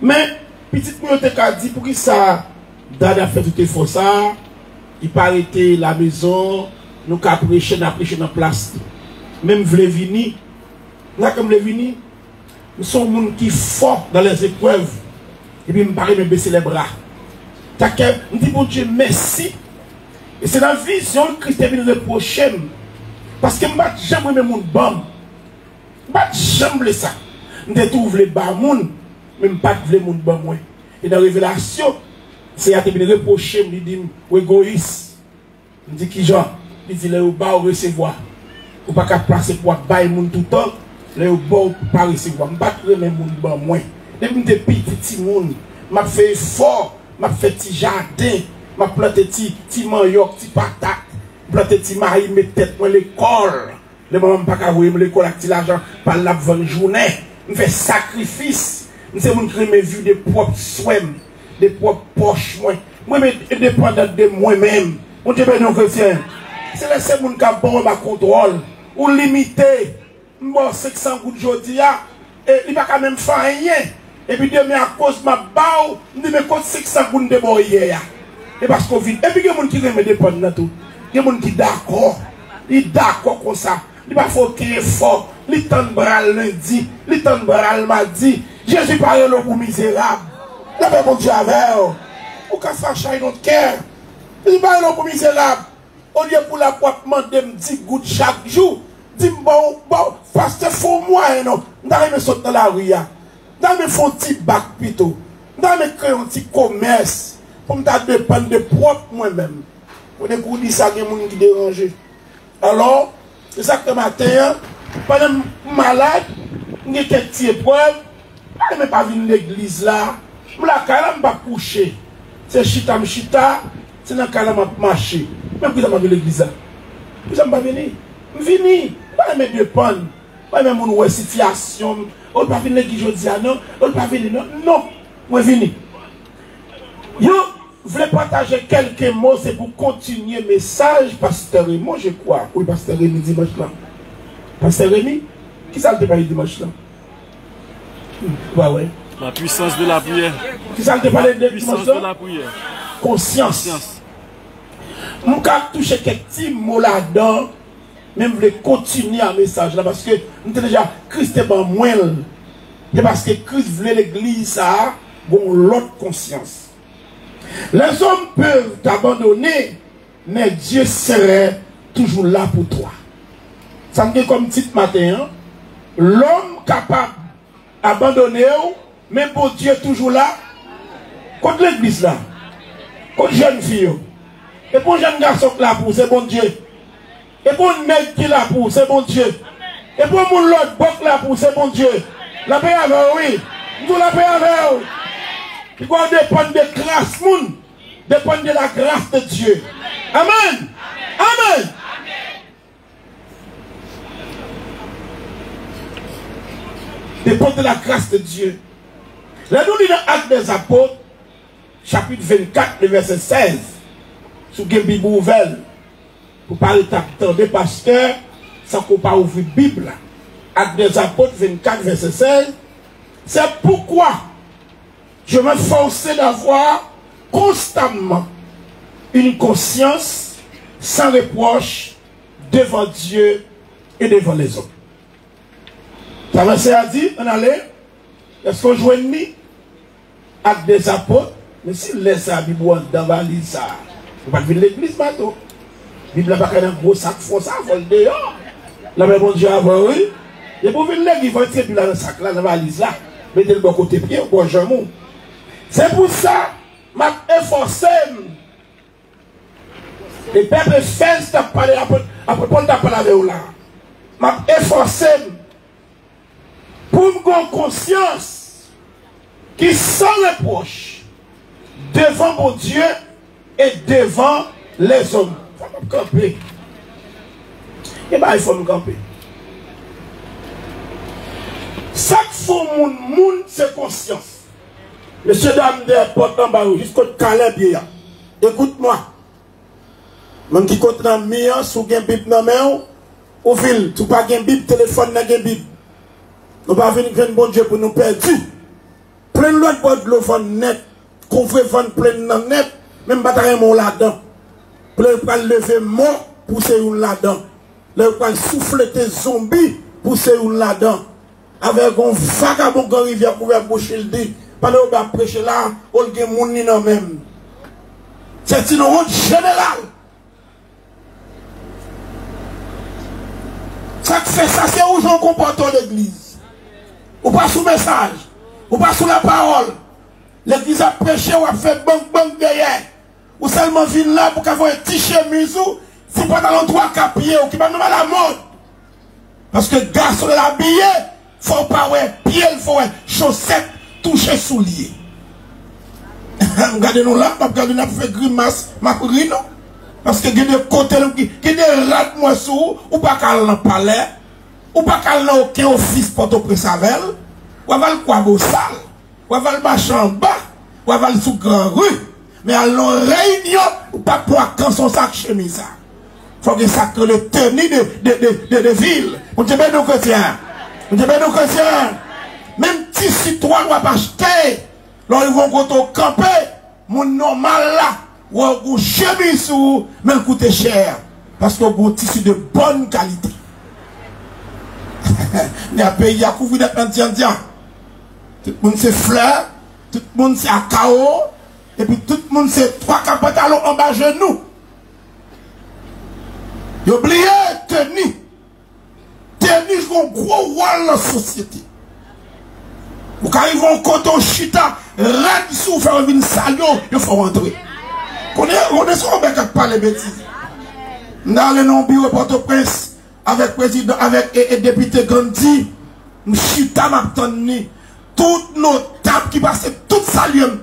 Mais, petite communauté qui a dit, pour qui ça, Dada fait tout effort ça, il pas arrêté la maison, nous avons prêché dans la place. Même vle vini, nous comme les vini, nous sommes des gens qui sont forts dans les épreuves. Et puis, nous parlons de baisser les bras. Nous disons, bon Dieu, merci. Et c'est la vision que Christ est venu reprocher. Parce que je ne vais jamais aimer mon bon. Je ne vais jamais ça. Je ne trouve les bas moun, mais je ne vais pas mon bon moi. Et dans la révélation, c'est à te reprocher, je dis, égoïste. Je dis, qui genre? Il dit, le bas au recevoir. Ou pas qu'à placer pour bailler moun tout le temps. Le bas ou pas recevoir. Je ne vais pas aimer mon bon moi. Depuis que petit moun, m'a fait effort, m'a fait petit jardin, m'a planté petit manioc, petit patate, planté petit mari, mes têtes moi l'école. Le moment pas qu'à voir l'école avec l'argent par la 20 journée, me fait sacrifice. C'est mon qui me vu des propres soins, des propres poches moi. Moi-même dépendant de moi-même. Mon Dieu béni chrétien. C'est le seul monde qui a bon ma contrôle ou limité. Bon 500 gouttes jodi et il va quand même faire rien. Et puis demain à cause de ma bao, je me compte 600 gouttes de bon hier. Et parce qu'on vit. Et puis il y a des gens qui aiment dépendre de tout. Il y a des gens qui sont d'accord. Ils sont d'accord comme ça. Il va faut qu'il y ait fort. Il tente bral lundi. Il tente bral mardi. Jésus parle pour misérable. La paix mon Dieu avec eux. Ou qu'à ça chaille notre cœur. Il parle pour misérable. Au lieu pour la boîte demander 10 gouttes chaque jour. Dis-moi, bon, parce que faut moi, non. Dans me sauter dans la rue. Dans me font un petit bac plutôt. Dans me créer un petit commerce. Pour me dépendre de propre moi-même. Pour ne pas dire ça, il y a des gens qui dérangent. Alors, c'est ça que le matin, pendant que je suis malade, il y a quelques petites épreuves. Je ne vais pas venir à l'église là. Je ne vais pas coucher. C'est chita, c'est dans le cas où je marcher. Même si je vais venir à l'église là. Je ne vais pas venir. Je vais venir. Je vais me dépendre. Je vais me voir situation. Je ne vais pas venir à l'église aujourd'hui. Non. Je ne vais pas venir. Non. Je vais venir. Yo, je voulais partager quelques mots, c'est pour continuer le message, Pasteur Rémi, je crois. Oui, Pasteur Rémi, dimanche là. Pasteur Rémi, qui ça te parle dimanche là? Ouais. La puissance de la prière. Qui ça te parle de puissance de la prière? Conscience. Je vais toucher quelques petits mots là-dedans, mais je voulais continuer un message là, parce que nous avons déjà Christ est en moins. C'est parce que Christ voulait l'église à l'autre conscience. Les hommes peuvent t'abandonner, mais Dieu serait toujours là pour toi. Ça me dit comme titre matin, hein? L'homme capable d'abandonner, mais pour Dieu toujours là. Contre l'église là, contre jeune fille, et pour jeune garçon qui là pour, c'est bon Dieu. Et pour un mec qui là pour, c'est bon Dieu. Et pour mon l'autre boc là pour, c'est bon Dieu. La paix avec oui. Nous la paix avec oui. Il doit dépendre de grâce, moun. Dépendre de la grâce de Dieu. Amen. Amen. Dépendre de la grâce de Dieu. Là, nous lisons Actes des Apôtres, chapitre 24, le verset 16. Sous une Bible ouverte. Pour parler de pasteur, sans qu'on pas ouvrir la Bible. Actes des Apôtres, 24, verset 16. C'est pourquoi je m'efforçais d'avoir constamment une conscience sans reproche devant Dieu et devant les hommes. Ça va se dire, on allait, est-ce qu'on joue ennemi? Acte des Apôtres, mais si laisse la Bible dans la valise, ça, on va venir l'église maintenant. La Bible n'a pas qu'un gros sac, font ça, vol dehors. Là, mais bon Dieu, avant, oui. Et pour venir l'église, il faut tirer dans le sac, là, dans la valise, là. Mettez le bon côté pied, bon jamon. C'est pour ça que je efforcé. Le peuple fait ta parler après prendre ta parole avec vous là. Je efforcé pour me avoir conscience qui sans reproche devant mon Dieu et devant les hommes. Il faut me camper. Et bien il faut me camper. Chaque fois moun c'est conscience. Monsieur dame de porte en bas jusqu'au Calais bien. Écoute-moi. Même qui compte dans mien sous gen bib dans main ou ville, tu pas gen bib téléphone dans gen bib. Nous pas venir bon Dieu pour nous perdre. Plein l'autre boîte de l'eau net, couvre vent plein dans net, même bataille mon là-dedans. Plein pas lever mort pour ces là-dedans. Le pas souffler tes zombies pour ces là-dedans. Avec un vagabond dans rivière pour boucher le dit. Pendant qu'on va prêcher là, on a moun ni nan même. C'est une route générale. Ça fait ça, c'est où j'en comporte l'église. Ou pas sous message, ou pas sous la parole. L'église a prêché ou a fait bang derrière. Ou seulement vient là pour qu'avoir un petit chemise ou si pas dans trois capiers ou qui va nous mettre la mode. Parce que garçon de l'habillé, faut pas ouais pied, faut ouais chaussettes. Toucher soulier. Regardez-nous là, regardez-nous là pour faire grimace, ma courine, non? Parce que il y a des côtés qui des rats moi sous, ou pas qu'à dans le palais, ou pas qu'à dans aucun office Port-au-Prince avec, ou à le quoi beau sale, ou à le marché en bas, ou à le sous grand rue, mais à l'en réunion, ou pas pour quand son sac chemise. Il faut que ça que le tenue de ville. On te met nos chrétiens. On te met nos chrétiens. Même si citoyen doit pas acheter, là ils vont camper, mon normal là, ou un chemise ou mais elle coûte cher. Parce que vous avez un tissu de bonne qualité. Il y a un pays à couvrir de indien. Tout le monde c'est fleur, tout le monde c'est à chaos, et puis tout le monde c'est 3 pantalons en bas genoux. Vous oubliez tenue. Tenue joue un gros rôle dans la société. Vous arrivez en coton chita, red sous faire une salio, il faut rentrer. On est sur un pas les bêtises. Dans le nom bureau Port-au-Prince, avec président, avec député Gandhi, chita m'a tenu. Toutes nos tables qui passaient, toutes salient.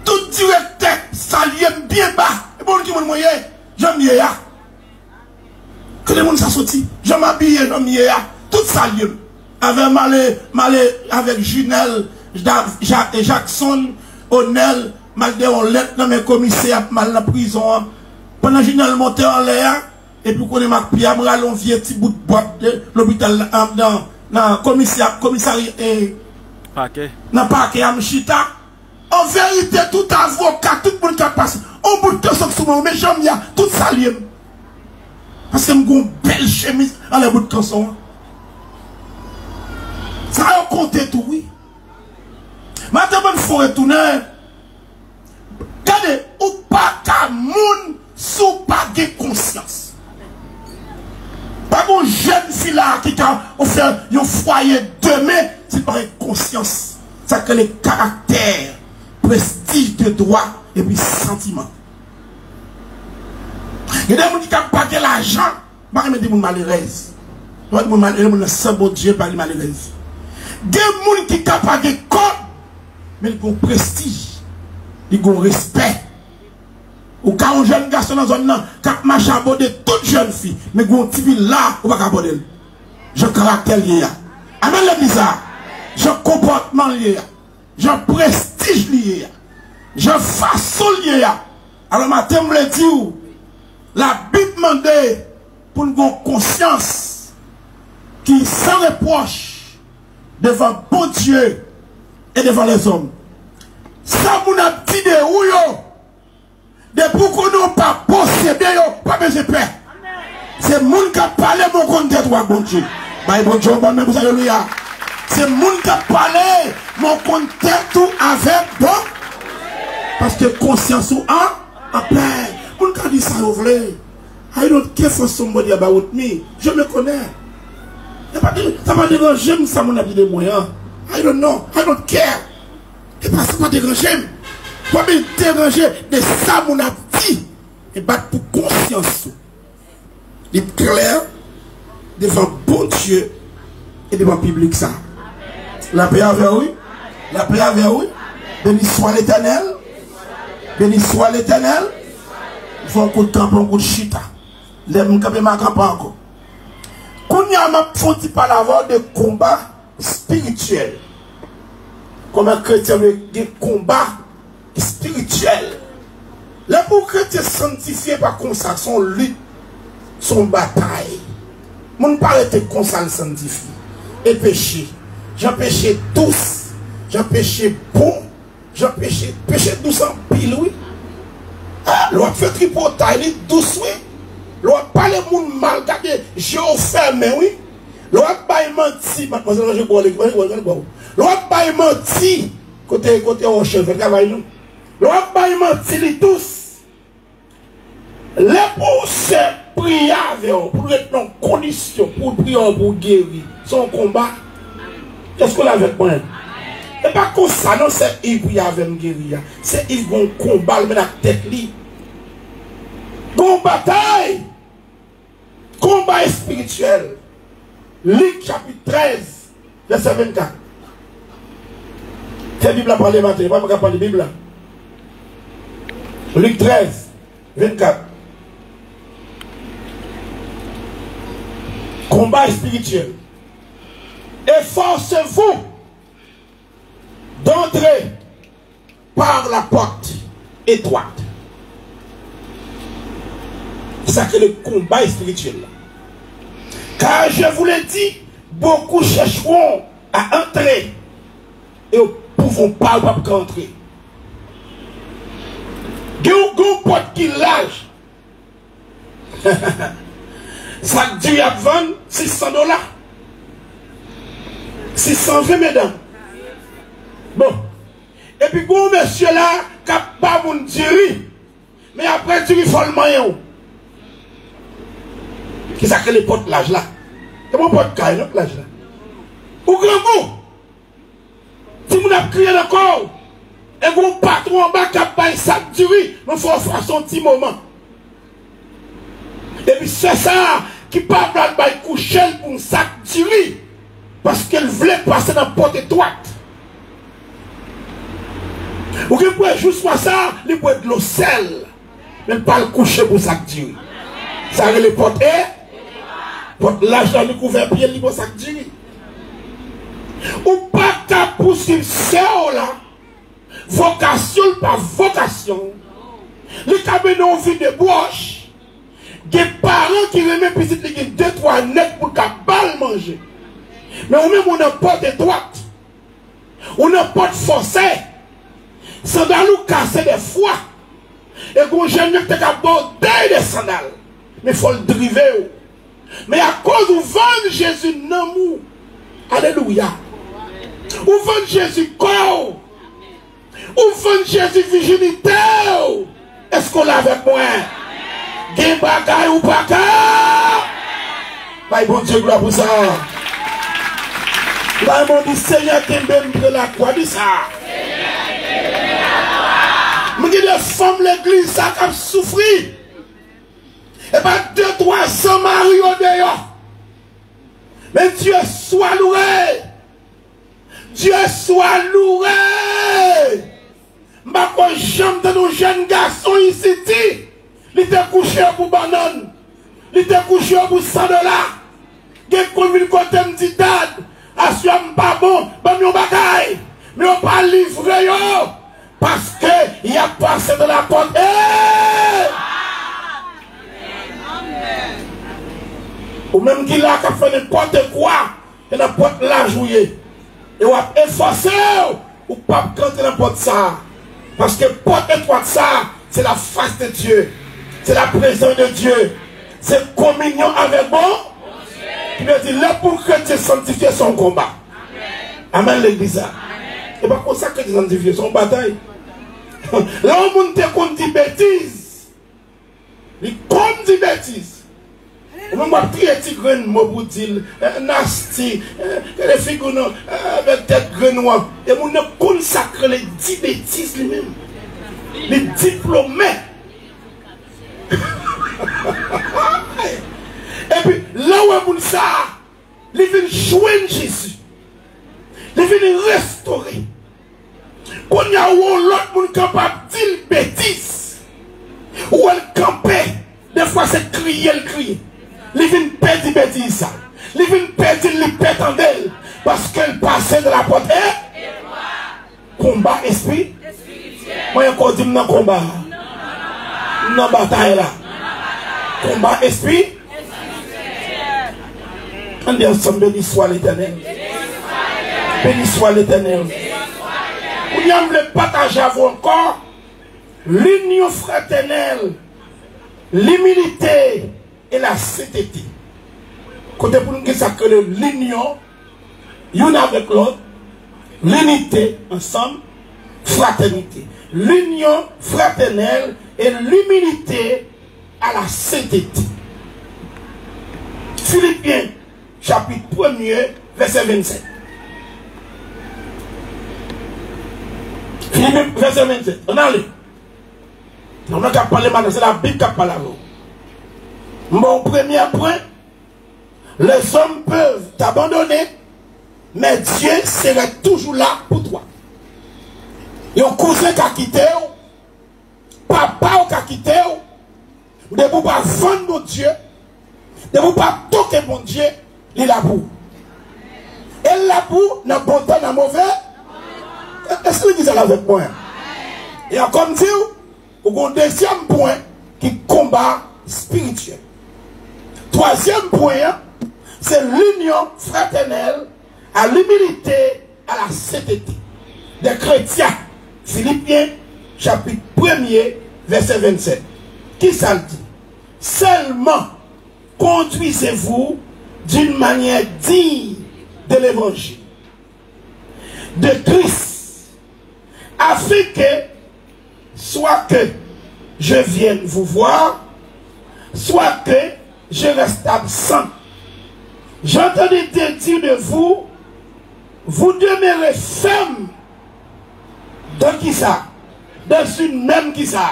Tout directeur salient bien bas. Et bon, qui m'a moyen, j'aime bien. Que les gens s'assortit, j'aime m'habiller, j'aime bien. Toutes salient. Avec Malé, avec Junel, Jackson, Onel, malgré on lettre dans mes commissaires, mal dans la prison. Pendant que Junel montait en l'air, et puis qu'on est ma pierre, on vient petit bout de boîte de l'hôpital dans commissariat paquet. Dans paquet Amchita. En vérité, tout avocat, tout le monde qui a passé, on bout de temps sur moi, mais j'aime bien, tout ça lié. Parce que j'ai une belle chemise à la bout de canson. Ça a compté tout, oui. Maintenant, il faut retourner. Regardez, ou pas qu'à moun sous pas de conscience. Pas une jeune fille là qui a offert un foyer demain, c'est par conscience. Ça que les caractères, prestige de droit et puis sentiment. Il y a des gens qui n'ont pas de l'argent, pas de gens malheureuses. Il y a des gens malheureux, sans bon Dieu, pas de malheureuses. Des gens qui n'ont pas de code, mais ils ont prestige, ils ont respect. Ou quand un jeune garçon dans la zone, qui marche à bord de toute jeune fille, mais ils ont un petit peu là, ou pas à aborder. Je caractère lié. Amen le bizarre. Je comportement lié. Je prestige lié. Je façon lié. Alors matin, je me dis, la Bible demande pour nous avoir conscience qui sans reproche devant bon Dieu et devant les hommes. Ça vous a dit de où depuis qu'on n'a pas possédé, pas besoin de paix. C'est le monde qui a parlé mon compte de toi, bon Dieu. Bon Dieu, bon Dieu, alléluia. C'est le monde qui a parlé mon compte de tout avec bon. Parce que conscience ou en paix. Mon qui a dit ça, vous voulez. I don't care for somebody about me. Je me connais. Ça va déranger, ça mon avis de moyens. I don't know. I don't care. Et pas ça va déranger. Pas me déranger de ça mon avis. Et battre pour conscience. Il est clair devant bon Dieu et devant le public ça. La paix avec oui. La paix avec oui. Béni soit l'Éternel. Béni soit l'Éternel. Il faut un coup de temps pour un coup de chita. L'aime quand même encore. Quand il y a un petit par de combat spirituel. Comme un chrétien de combat spirituel. Les pour chrétiens sanctifiés par comme ça, son lutte, son bataille. Mon pas été comme ça le sanctifié. Et péché. J'ai péché tous. J'ai péché bon. J'ai péché douce en pile, oui. Ah, l'on fait tripotaille, douce, oui. L'on pas les gens mal gardés, j'ai fermé, oui. L'on pas menti, mademoiselle, je bois les l'on pas menti, côté au chef, le travail, nous. L'on pas menti, les tous. Les pour se prier avec pour être en condition, pour prier pour guérir, son combat. Qu'est-ce qu'on a avec moi? Et pas comme ça, non, c'est il prier avec me guérir. C'est il vont combattre la tête. Bon bataille. Combat spirituel. Luc chapitre 13, verset 24. C'est la Bible à parler maintenant, pas de parler de Bible. Luc 13, 24. Combat spirituel. Efforcez-vous d'entrer par la porte étroite. C'est ça que le combat spirituel. Car je vous l'ai dit, beaucoup chercheront à entrer et ne pourront pas entrer. Il y a un pote qui lâche. Ça dit à vendre $600. 620 mesdames. Bon. Et puis, bon monsieur là, qui n'a pas mon diri. Mais après, tu lui fais le moyen. Qui ça que les potes l'âge là? C'est mon pote qui a l'âge là. Ou grand mot. Si vous avez crié encore, et vous patron en bas qui a pas un sac de riz, nous faut faire son petit moment. Et puis c'est ça qui parle de coucher pour un sac de riz. Parce qu'elle voulait passer dans la porte étroite. Ou que pour juste faire ça, il peut de l'eau sel. Mais pas le coucher pour un sac de riz. Ça les portes porte l'âge dans le couvert pied, il peut sac de riz. Ou pas qu'à poursuivre ça là. Vocation par vocation. Les cabinets ont vu des bouches. Des parents qui remettent petite les 2-3 nets pour qu'à balle manger. Mais on même on n'a pas de droite. On n'a pas de forcé. Sandales ou casser des fois. Et qu'on jeune qui t'a abordé des sandales. Mais il faut le driver. Mais à cause où vend Jésus n'amour. Alléluia. Où vend Jésus corps. Où vend Jésus virginité. Est-ce qu'on l'a avec moi? Gen bagay ou baka? Bah bon Dieu gloire pour ça. Bah mon dit Seigneur qui me la croix dit ça. Me dit des femmes l'église ça qui a souffri. Et bah 200-300 maris au dehors. Mais Dieu soit loué. Dieu soit loué. Ma quoi j'aime de nos jeunes garçons ici. Il était couché pour banane. Il était couché pour $100. Il y a une côté me dit dad. Assume pas bon. Ben yon bagay. Mais on pas livré yo. Parce que il a passé de la porte. Ou même qu'il a fait n'importe quoi. Et la porte l'a joué. Et on a effacé. Ou pas quand la porte ça. Parce que porte étroite ça. C'est la face de Dieu. C'est la présence de Dieu. C'est communion avec bon. Il veut dire, là pour que Dieu sanctifie son combat. Amen, l'église. Et pas pour ça que Dieu sanctifie son bataille. Là, on monte contre des bêtises. Il compte des bêtises. On m'a pris un petit grain de mot pour dire, nasty, les figures avec tête grenois. Et on a consacré les 10 bêtises lui-même. Les diplômés. Et puis là où on ça, il vient joindre Jésus, il vient restaurer. Quand il y a l'autre monde capable de dire bêtise, ou elle campait, des fois c'est crier, elle crie. Il vient perdre bêtise ça, il vient perdre les pètes en elle, parce qu'elle passait de la porte. Combat esprit, moi encore dit non combat, non bataille là. Combat esprit. On dit ensemble, béni soit l'Éternel. Béni soit l'Éternel. Vous voulez partager à vous encore l'union fraternelle, l'humilité et la sainteté. Côté pour nous qui s'appelle l'union, l'une avec l'autre, l'unité ensemble, fraternité. L'union fraternelle et l'humilité à la sainteté. Philippiens, chapitre 1er, verset 27. Philippiens, verset 27. On a lu. On a parlé maintenant, c'est la Bible qui a parlé. Mon premier point, les hommes peuvent t'abandonner, mais Dieu sera toujours là pour toi. Et un cousin qui a quitté, papa qui a quitté, de ne pas vendre mon Dieu, de ne pas toquer mon Dieu, il est là pour. Et là pour, dans le bon temps, dans le mauvais. Est-ce que vous dites ça avec moi? Et comme dit, vous avez un deuxième point qui combat spirituel. Troisième point, c'est l'union fraternelle à l'humilité, à la sainteté des chrétiens. Philippiens, chapitre 1er, verset 27. Qui ça le dit? Seulement conduisez-vous d'une manière digne de l'évangile de Christ, afin que, soit que je vienne vous voir, soit que je reste absent. J'entendais dire de vous, vous demeurez ferme dans qui ça? Dans une même qui ça?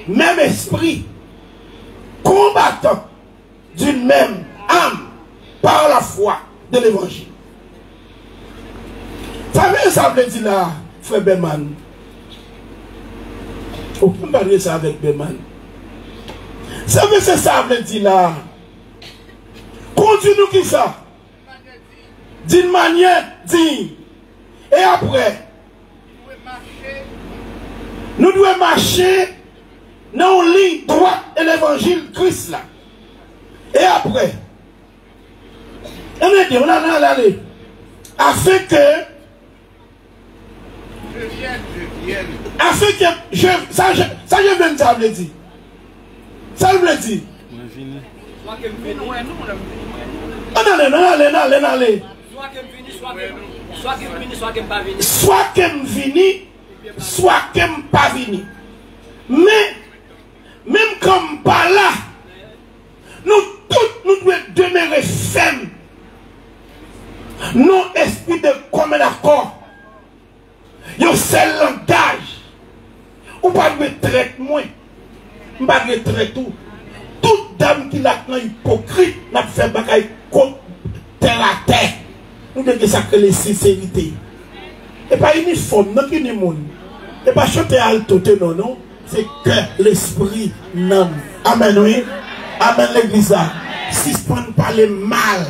Même esprit, combattant d'une même âme par la foi de l'évangile. Ça veut dire là, frère Berman. On peut parler ça avec Berman. Ça veut dire là. Conduis-nous qui ça? D'une manière digne. Et après, nous devons marcher dans la ligne droite de l'évangile Christ là. Et après, on a allé. Afin que ça je viens de ça veut dire. Ça veut dire. Allez. Soit qu'elle vini, soit qu'elle pas vini. Mais, même comme pas là, nous tous nous devons demeurer fermes. Nos esprits de commun accord. Yo seul langage. Ou pas de traiter moins. Pas de traiter tout. Toute dame qui l'a hypocrite n'a fait bagaille contre terre à terre. Nous devons ça que les sincérités. Et pas uniforme, non qui ni monde. Et pas chanter alto non non. C'est que l'esprit non. Amen oui. Amen l'église. Si ce n'est pas parler mal,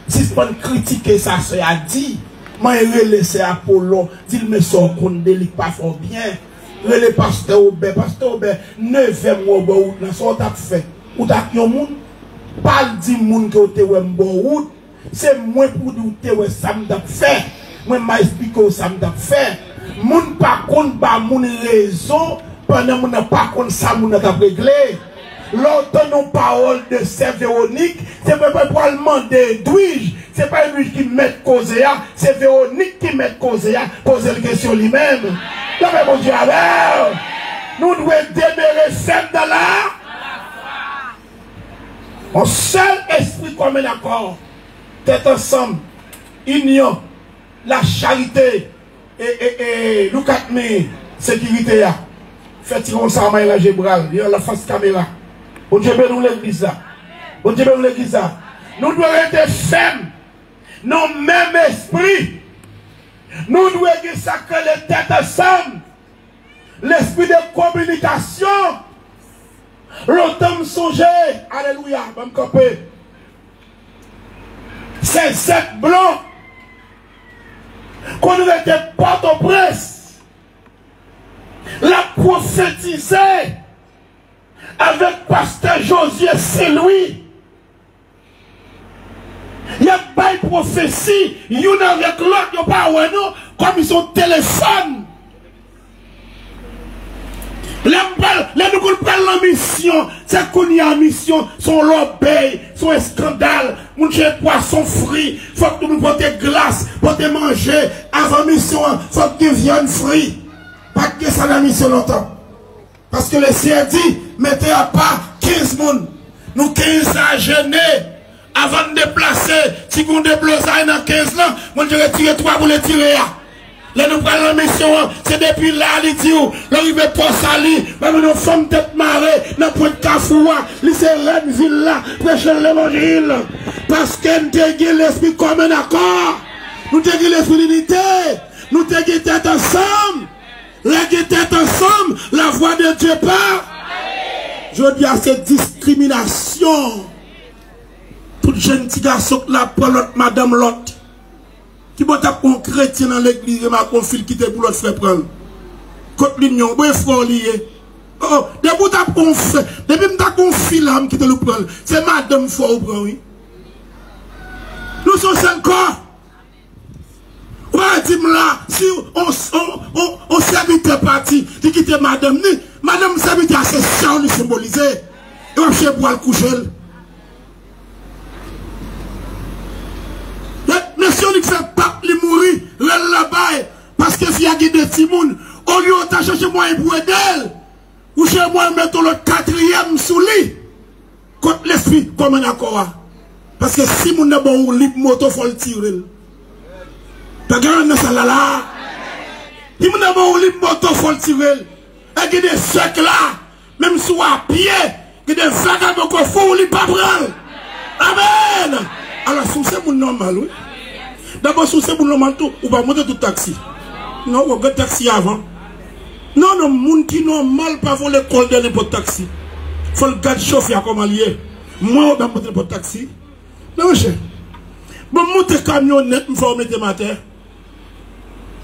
si ce n'est pas critiquer ça, c'est à dire. Moi, je laisse Apollon, dit me sort qu'on ne délite pas fort bien. Le pasteur Aubert, 9e mois, dans son tap fait. Ou tap yon moun, pas di moun que te wè m'bon route. C'est moi pour dire te wè ça m'tap fait. Moi, m'a expliqué ça m'tap fait. Moun pas kon ba moun raison, pendant moun pas kon ça moun tap réglé. L'autre non parole de Saint Véronique, c'est pas pour le demander d'ouige, c'est pas lui qui met cause, c'est Véronique qui met cause, poser la question lui-même. Là, mon Dieu, alors, nous devons demeurer fermes dans la un seul esprit commun d'accord, tête ensemble, union, la charité, et look at me, sécurité, faites-vous ça à la Gébral, la face caméra. Bon Dieu, nous l'église là. Bon Dieu, nous l'église là. Nous devons être fermes. Nos mêmes esprits. Nous devons dire ça que les têtes ensemble. L'esprit de communication. L'automne songé. Alléluia. Même copé. C'est cette blanc. Qu'on nous était Port-au-Prince. La prophétisé. Avec pasteur Josué Saint-Louis. Il y a pas de prophétie. Il y en a avec l'autre, il n'y a pas non, comme ils sont téléphone. Les nous prennent la mission. C'est qu'on y a mission. Son l'obéi, son scandale. Mon poisson frit. Il faut que nous portions glace, porter manger. Avant mission, il faut que viande frit. Pas que ça la mission longtemps. Parce que le Seigneur dit, mettez à part 15 personnes. Nous 15 à jeûner. Avant de déplacer, si vous déplacez dans 15 ans, moi je retire 3 pour les tirer. Là nous prenons la mission, c'est depuis là, il dit, l'arrivée pour Sali, même nos femmes tête marée, dans point de Kafoua, lycée Rennes ville là, prêcher l'évangile. Parce que nous avons l'esprit comme un accord. Nous avons l'esprit d'unité. Nous avons tête ensemble. La tête ensemble, la voix de Dieu part. Je dis à cette discrimination. Tout jeune petit garçon qui la prend l'autre, madame l'autre. Qui va taper un chrétien dans l'église et m'a confié qui était pour l'autre frère prendre. Côte l'union, bon frère lié. Oh, depuis t'as confié, depuis t'as confié l'âme qui te le prend. C'est madame fort au prend, oui. Nous sommes 5 corps. Ouais, dis-moi là, si on serviteur parti, qui quitte madame, Madame Sabita, c'est ça on symbolisé. Et on fait boire le coucher. Monsieur, il fait pas les mourir, là-bas, parce que s'il y a des petits monde, au lieu de chercher moi un bout d'elle, ou chez moi mettre le 4e sous lit, contre l'esprit, comme un accord. Parce que si mon n'est bon, libre moto, il faut le tirer. Tu regardes ça là. Si mon n'est bon, libre moto, il faut le tirer. Et il y a des secs là, même si on à pied, il y a des vagabonds qui font, il pas prendre. Amen. Alors, si c'est mon normal, oui. D'abord, si c'est mon normal, on va monter tout taxi. Non, on va taxi avant. Non, non, moun qui normal pas voler col de n'importe taxi. Faut le garde chauffer comme allié. Moi, on va monter pour taxi. Non, monsieur. Bon, monter camionnette, il faut mettre ma terre.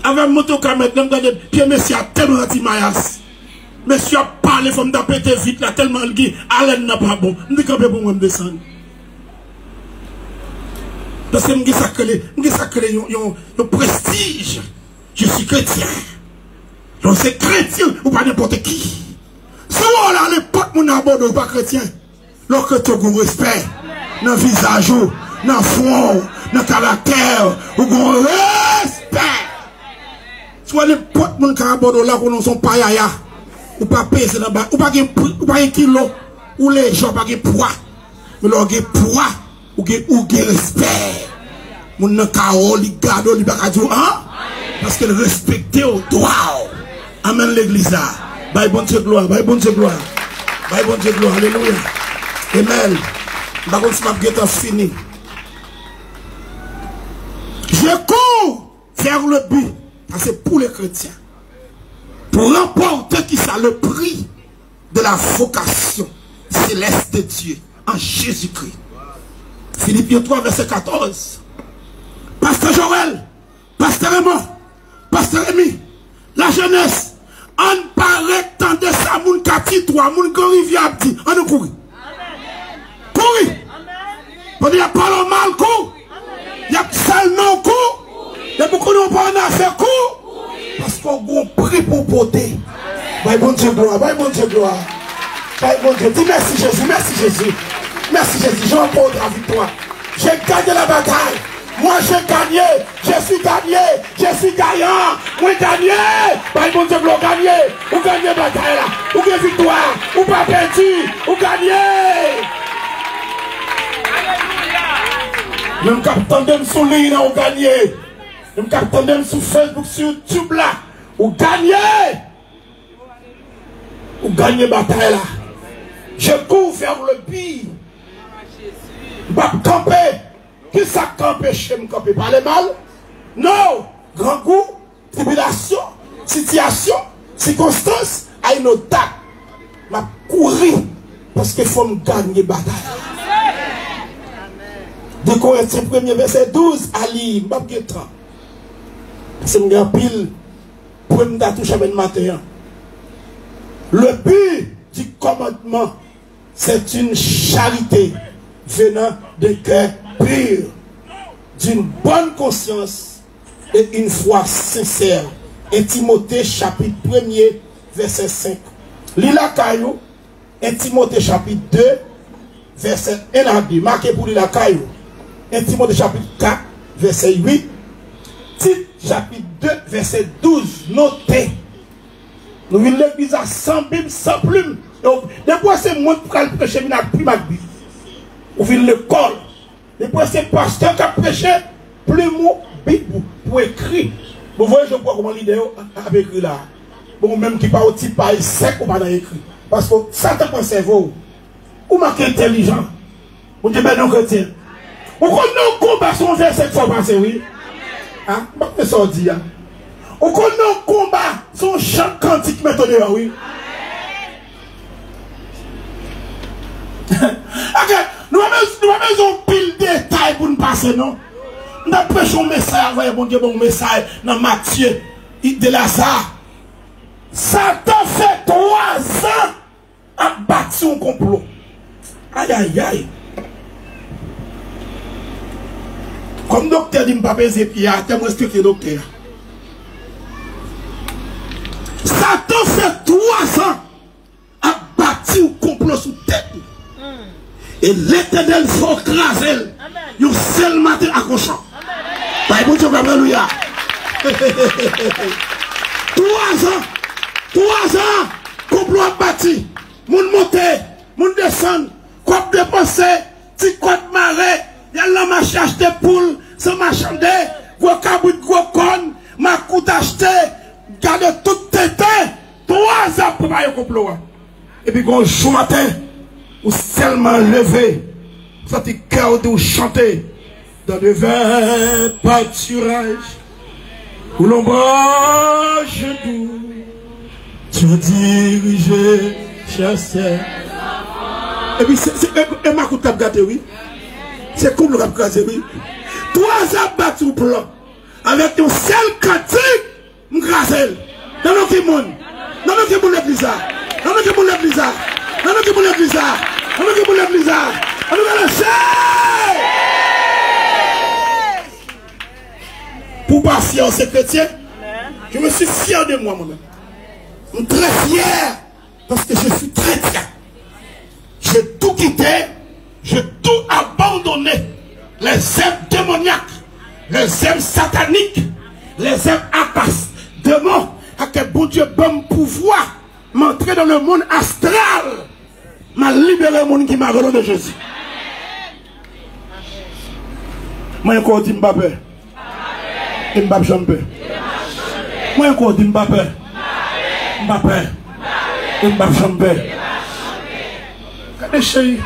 Avec moto camionnette, regardez, Pierre Messi a tellement anti-maïas. Monsieur a parlé, il faut me péter vite là, tellement le gars, Alain n'a pas bon. Je dis qu'on peut me descendre. Parce que je dis le prestige. Je suis chrétien. Donc c'est chrétien ou pas n'importe qui. Souvent là, l'époque, mon abord ou pas chrétien. Lorsque tu as un respect, dans le visage, dans le front, dans le caractère, ou un respect. Soit l'époque, mon abord là, qu'on sont pas yaya, ou pas peser dans le bas, ou pas un kilo, ou les gens pas un poids. Mais leur poids, ou un respect. Mon nan kao, li gado, li baka djou, hein? Parce qu'elle respecte au droit. Amen l'église là. Bye bon Dieu gloire, bye bon Dieu gloire. Bye bon Dieu gloire, alléluia. Amen. Par contre, si ma guette a fini. Je cours vers le but. Parce que pour les chrétiens. Pour remporter qui ça le prix de la vocation céleste de Dieu en Jésus-Christ. Philippiens 3, verset 14. Pasteur Joël, Pasteur Raymond, Pasteur Rémi, la jeunesse, on paraît tant de ça, moun kati 3, moun grand rivière dit, on nous courir. Courir. On dit, il y a pas le mal coup. Il y a sale non coup. Il y a beaucoup de pas en affaire coup. Parce qu'on a un prix pour porter. Bye bon Dieu gloire, bye bon Dieu gloire. Bye bon Dieu, dis merci Jésus, merci Jésus. Merci Jésus, j'emporte la victoire. J'ai gagné la bataille. Moi j'ai gagné, je suis gagné, je suis gagnant, moi gagné, bye bon Dieu gloire, gagné, ou gagné bataille là, ou gagné victoire, ou pas perdu, ou gagné. Même capitaine de sous ligne, ou gagné. Même capitaine de sous Facebook, sur YouTube là, ou gagné. Ou gagné bataille là. Je cours vers le but. Pas camper. Qui ça camper chez me camper par le mal? Non. Grand goût, tribulation, situation, circonstance, à une autre date. Ma courir parce qu'il faut me gagner bataille. 2 Corinthiens 1er verset 12 à lire, c'est une grande pile pour me toucher le matin. Le but du commandement, c'est une charité venant de cœur pur, d'une bonne conscience et une foi sincère. Et Timothée chapitre 1er verset 5. Lila Caillou, et Timothée chapitre 2 verset 1 à 2. Marquez pour Lila Caillou. Et Timothée chapitre 4 verset 8. Tite chapitre 2 verset 12. Notez. Nous vivons l'église à 100 Bibles, 100 plumes. Depuis c'est moi qui ai prêché, je n'ai plus ma Bible. Nous vivons l'école. Depuis c'est pasteur qui a prêché, plus moi, Bible pour écrire. Vous voyez, je vois comment l'idée a écrit là. Bon, même qui parle au type pareil, sec ou pas écrit. Parce que ça te prend cerveau. Ou marqué intelligent. Vous dites, ben non, chrétien. Ou qu'on a combat son verset fois passé, oui. Hein? Je vais ça dire. Ou qu'on a combat son chant quantique méthode, oui. Nous avons pile de détails pour nous passer, non? Nous avons prêché un message, voyez, bon Dieu, bon message dans Matthieu de Lazare. Satan fait 3 ans à bâtir un complot. Aïe, aïe, aïe. Comme docteur dit, je ne peux pas peser pied, je vais expliquer docteur. Satan fait 3 ans Et l'Éternel faut craser. Yo seul matin à cochon. Bah, bon Dieu, alléluia. 3 ans, complot bâti. Moun monte, moun descend, quoi dépenser, petit quoi de marée, y'a la marche acheter poule, sans marchander, gros cabrit, gros con, ma coûte acheter, garder tout tété, 3 ans pour préparer le complot. Et puis, gros jour matin, ou seulement levé, sorti cœur de chanter, dans le vert pâturage, où l'ombrage doux, tu diriges, chasseur. Et puis, c'est ma coûte à gâter, oui. C'est comme le rap gâté, oui. 3 ans battu au plan, avec un seul cantique, m'grasel. Dans notre monde, dans notre monde l'église, dans notre monde l'église, dans notre monde l'église, dans notre monde l'église, on va le faire. Pour pas fier, c'est chrétien, je me suis fier de moi-même. Je suis très fier parce que je suis chrétien. J'ai tout quitté, j'ai tout abandonné. Les œuvres démoniaques, les œuvres sataniques, les œuvres apas, démons, à quel bon Dieu bon pouvoir m'entrer dans le monde astral, m'a libéré le monde qui m'a redonné Jésus. Moi encore dit Mbappé. Mbappé champion. Moi encore dit Mbappé. Mbappé. Mbappé champion. Regardez chérie.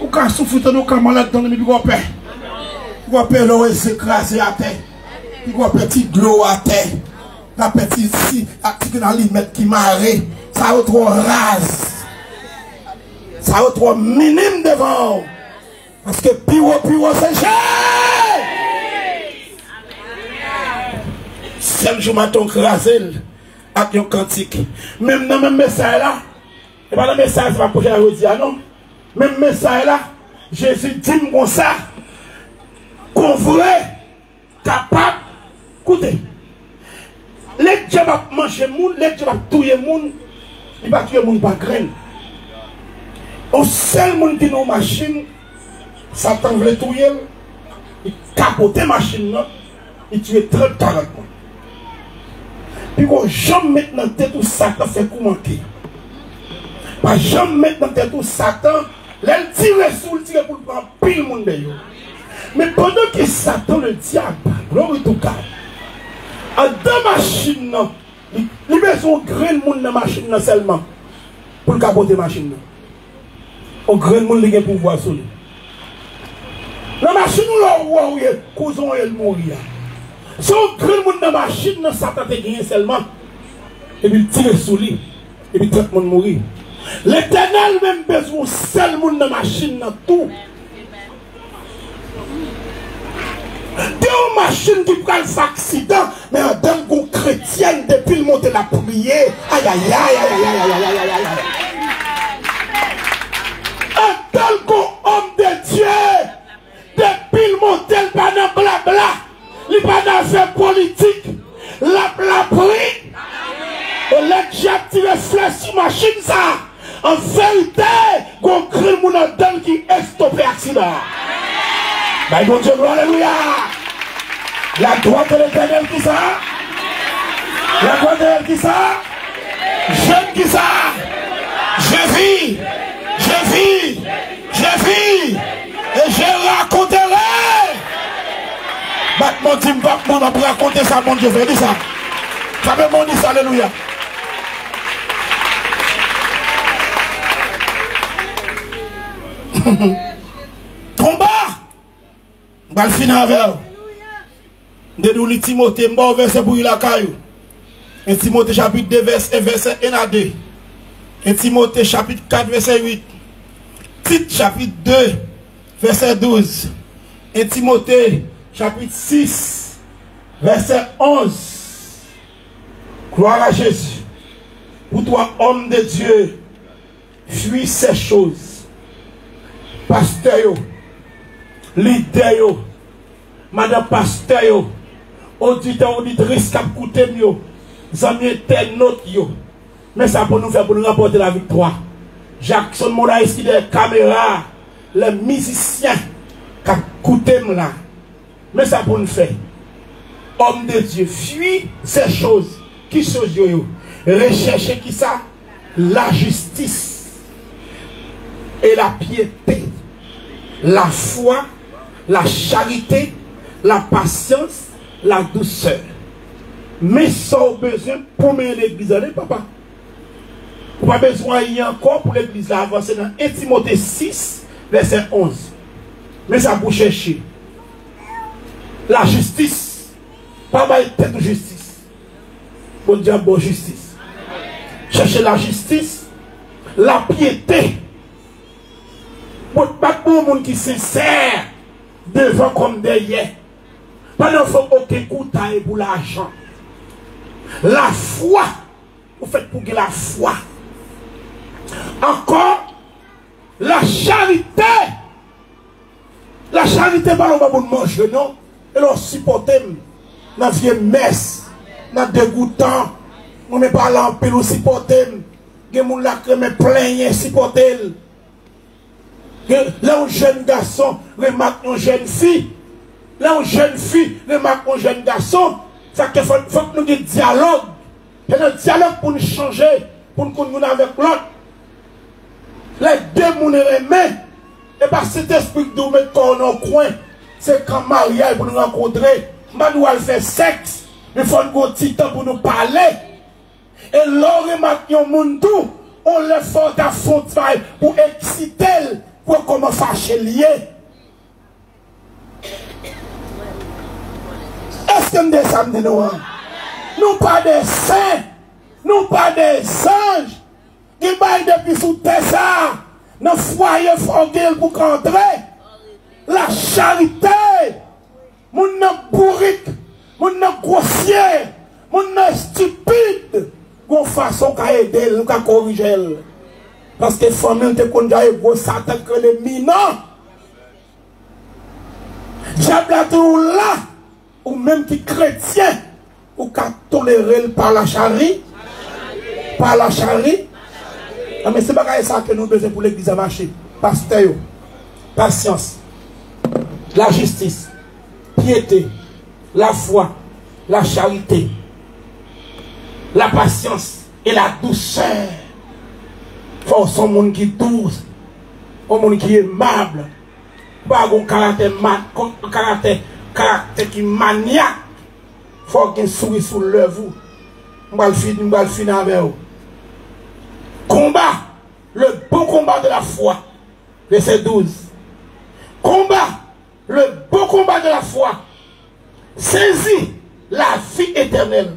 Ou quand souffre nous quand malade dans le milieu de paix. Il va paix l'eau s'écraser à terre. Il va petit glow à terre. La petite ici, active dans l'imètre qui marre. Ça va trop rase. Ça va trop minime devant. Parce que pire, c'est cher. Seul jour matin crasé avec un cantique. Même dans le même message là, et pas le message va pour la redire non. Même message là, Jésus dit comme ça, qu'on vrai, capable, écoutez, les dieux vont manger moun, les dieux vont tuer moun, ils vont tuer moun par graine. Au seul monde qui n'a machine, Satan veut tuer, il capote la machine, il tue 30-40 moun. Puis qu'on jamais mettre dans tête tout Satan fait pour manquer. Pas jamais mettre dans tête tout Satan, l'elle tire sous le tire pour prendre pile le monde. Mais pendant que Satan le diable, gloire tout cas, en deux machines, il met son grain de monde dans la machine seulement pour capoter la machine. Au grain de monde, il a pouvoir sur lui. La machine, où il cousin et mourir. Son grain de monde dans la machine, Satan te gagné seulement. Et puis il tire sur lui. Et puis tout le monde mourir. L'Éternel même besoin seul monde dans la machine dans tout. Deux machines qui prennent cet accident, mais un dingue chrétien depuis le monter la prière. Aïe aïe aïe aïe aïe aïe aïe aïe aïe. Un dingue homme de Dieu, depuis le monter le panneau blabla, le panneau fait politique, la pris. Et le diable tire flèche sur la machine ça. En vérité, qu'on crée mon adon qui est stoppé accident. Bah, bon Dieu, alléluia. La droite de l'Éternel qui ça? La droite de l'Éternel qui ça? Jeune qui ça? Je vis, et je raconterai. Bah, mon Dieu, on va raconter ça, mon Dieu, je dis ça. Ça veut mon dire ça, alléluia. Combat! On va le finir avec vous. De nous, Timothée, on va verser pour la caillou. Et Timothée chapitre 2, verset 1 à 2. Et Timothée chapitre 4, verset 8. Tite chapitre 2, verset 12. Et Timothée chapitre 6, verset 11. Gloire à Jésus. Pour toi, homme de Dieu, fuis ces choses. Pasteur, leader, madame pasteur, auditeur, auditrice, qui a coûté mieux, amis internautes, mais ça pour nous faire pour nous rapporter la victoire. Jackson Moraes qui est caméra, les musiciens qui écoutent là. Mais ça pour nous faire. Homme de Dieu, fuis ces choses. Qui sont yo? Recherchez qui ça? La justice et la piété, la foi, la charité, la patience, la douceur. Mais sans besoin pour mener l'église, allez papa. Vous n'avez pas besoin d'y encore pour l'église avancer dans 1 Timothée 6, verset 11. Mais ça pour chercher la justice. Pas mal tête de justice. Bon Dieu, bonne justice. Cherchez la justice, la piété. Pas pour le monde qui est sincère, devant comme derrière. Pas de faut aucun coup taille pour l'argent. La foi, vous faites pour que la foi. Encore, la charité. La charité, pas pour manger, non. Et leur supporter dans la vieille messe, dans le dégoûtant. On ne pas là en pile, supporter. Il y a des gens qui me plaignent, supporter. Là, un jeune garçon remarque une jeune fille. Là, une jeune fille remarque un jeune garçon. Ça qu'il faut que nous ayons un dialogue. Et un dialogue pour nous changer, pour nous communiquer avec l'autre. Les deux gens aiment. Et pas cet esprit de nous mettre dans le coin. C'est quand mariage pour nous rencontrer. Nous allons faire sexe. Il faut un petit temps pour nous parler. Et là, on remarque un monde tout. On le fait à fond pour exciter. Pour comment fâcher lié. Est-ce que nous sommes des noirs? Nous pas des saints. Nous pas des anges. Qui baillent depuis sous terre ça. Dans le foyer frangé pour rentrer. La charité. Mon nom bourrique. Mon nom grossier. Mon nom stupide. Une façon qu'à aider, nous qu'à corriger. Parce que la famille te connaît gros Satan que les minants. Diable a tout là. Ou même qui chrétien. Ou qu'à tolérer par la charité. Par la charité. Mais c'est pas ça que nous besoin pour l'église à marcher. Pasteur, patience, la justice, piété, la foi, la charité, la patience et la douceur. Faut son monde qui est douce, un monde qui est aimable, pas un caractère qui est maniaque. Faut qu'il sourit sous l'œuvre. On va le finir avec vous. Combat, le bon combat de la foi. Verset 12. Combat, le bon combat de la foi. Saisis la vie éternelle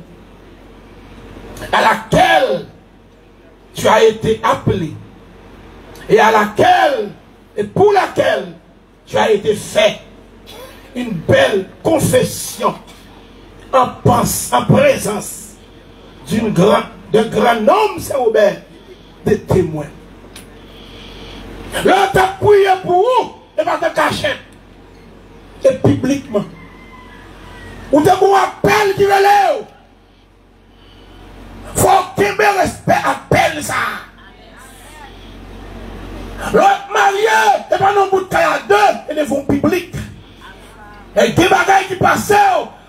à laquelle tu as été appelé et à laquelle et pour laquelle tu as été fait une belle confession en présence de grand homme, c'est Robert, de témoins. Là, tu as prié pour vous et pas te cacher. Et publiquement. Ou tu as un appel qui relève. Il faut qu'il y ait respect à appel ça. L'autre marié, et pas non bout de caille deux, et des fonds publics. Et des bagailles qui passent,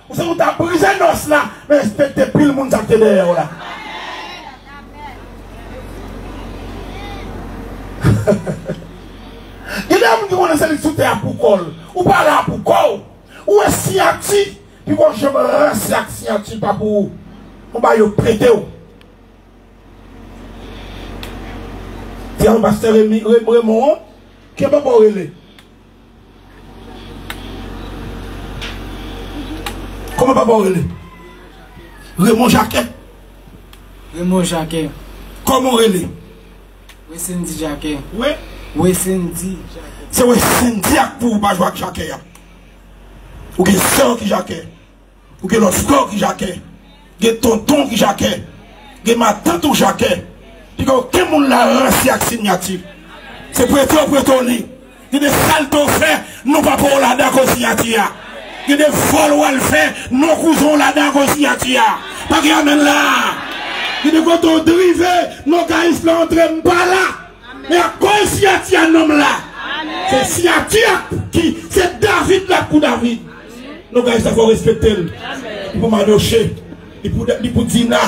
vous avez brisé nos là, mais respectez plus le monde qui est derrière là. Il y a des gens qui vont laisser les sous-terre pour col, ou pas là pour col, ou un sciatique, puis quand je me rends sciatique, pas pour vous, on va y prêter. C'est un pasteur Raymond qui est pas pour relais. Comment pas pour relais? Raymond Jacquet. Raymond Jacquet. Comment relais? Wesendi Jacquet. Oui. Wesendi. C'est Wesendi pour pas jouer avec Jacquet. Ou que soeur qui Jacquet. Ou que l'autre frère qui Jacquet. Que tonton qui Jacquet. Que ma tante ou Jacquet. Puis que aucun monde l'a reçu avec signature. C'est prêteur. Il y a des saltos faits, nous pas pour la dame signature. Il y a des vols ou elle fait, nous cousons la dame signature. Pas qu'il y a même là. Il y a des côtés drivés, nos gars ils ne rentrent pas là. Mais à cause signature, nous là. C'est signature qui, c'est David là pour David. Nous, gars, ça faut respecter. Il faut Madoché, il faut Dina,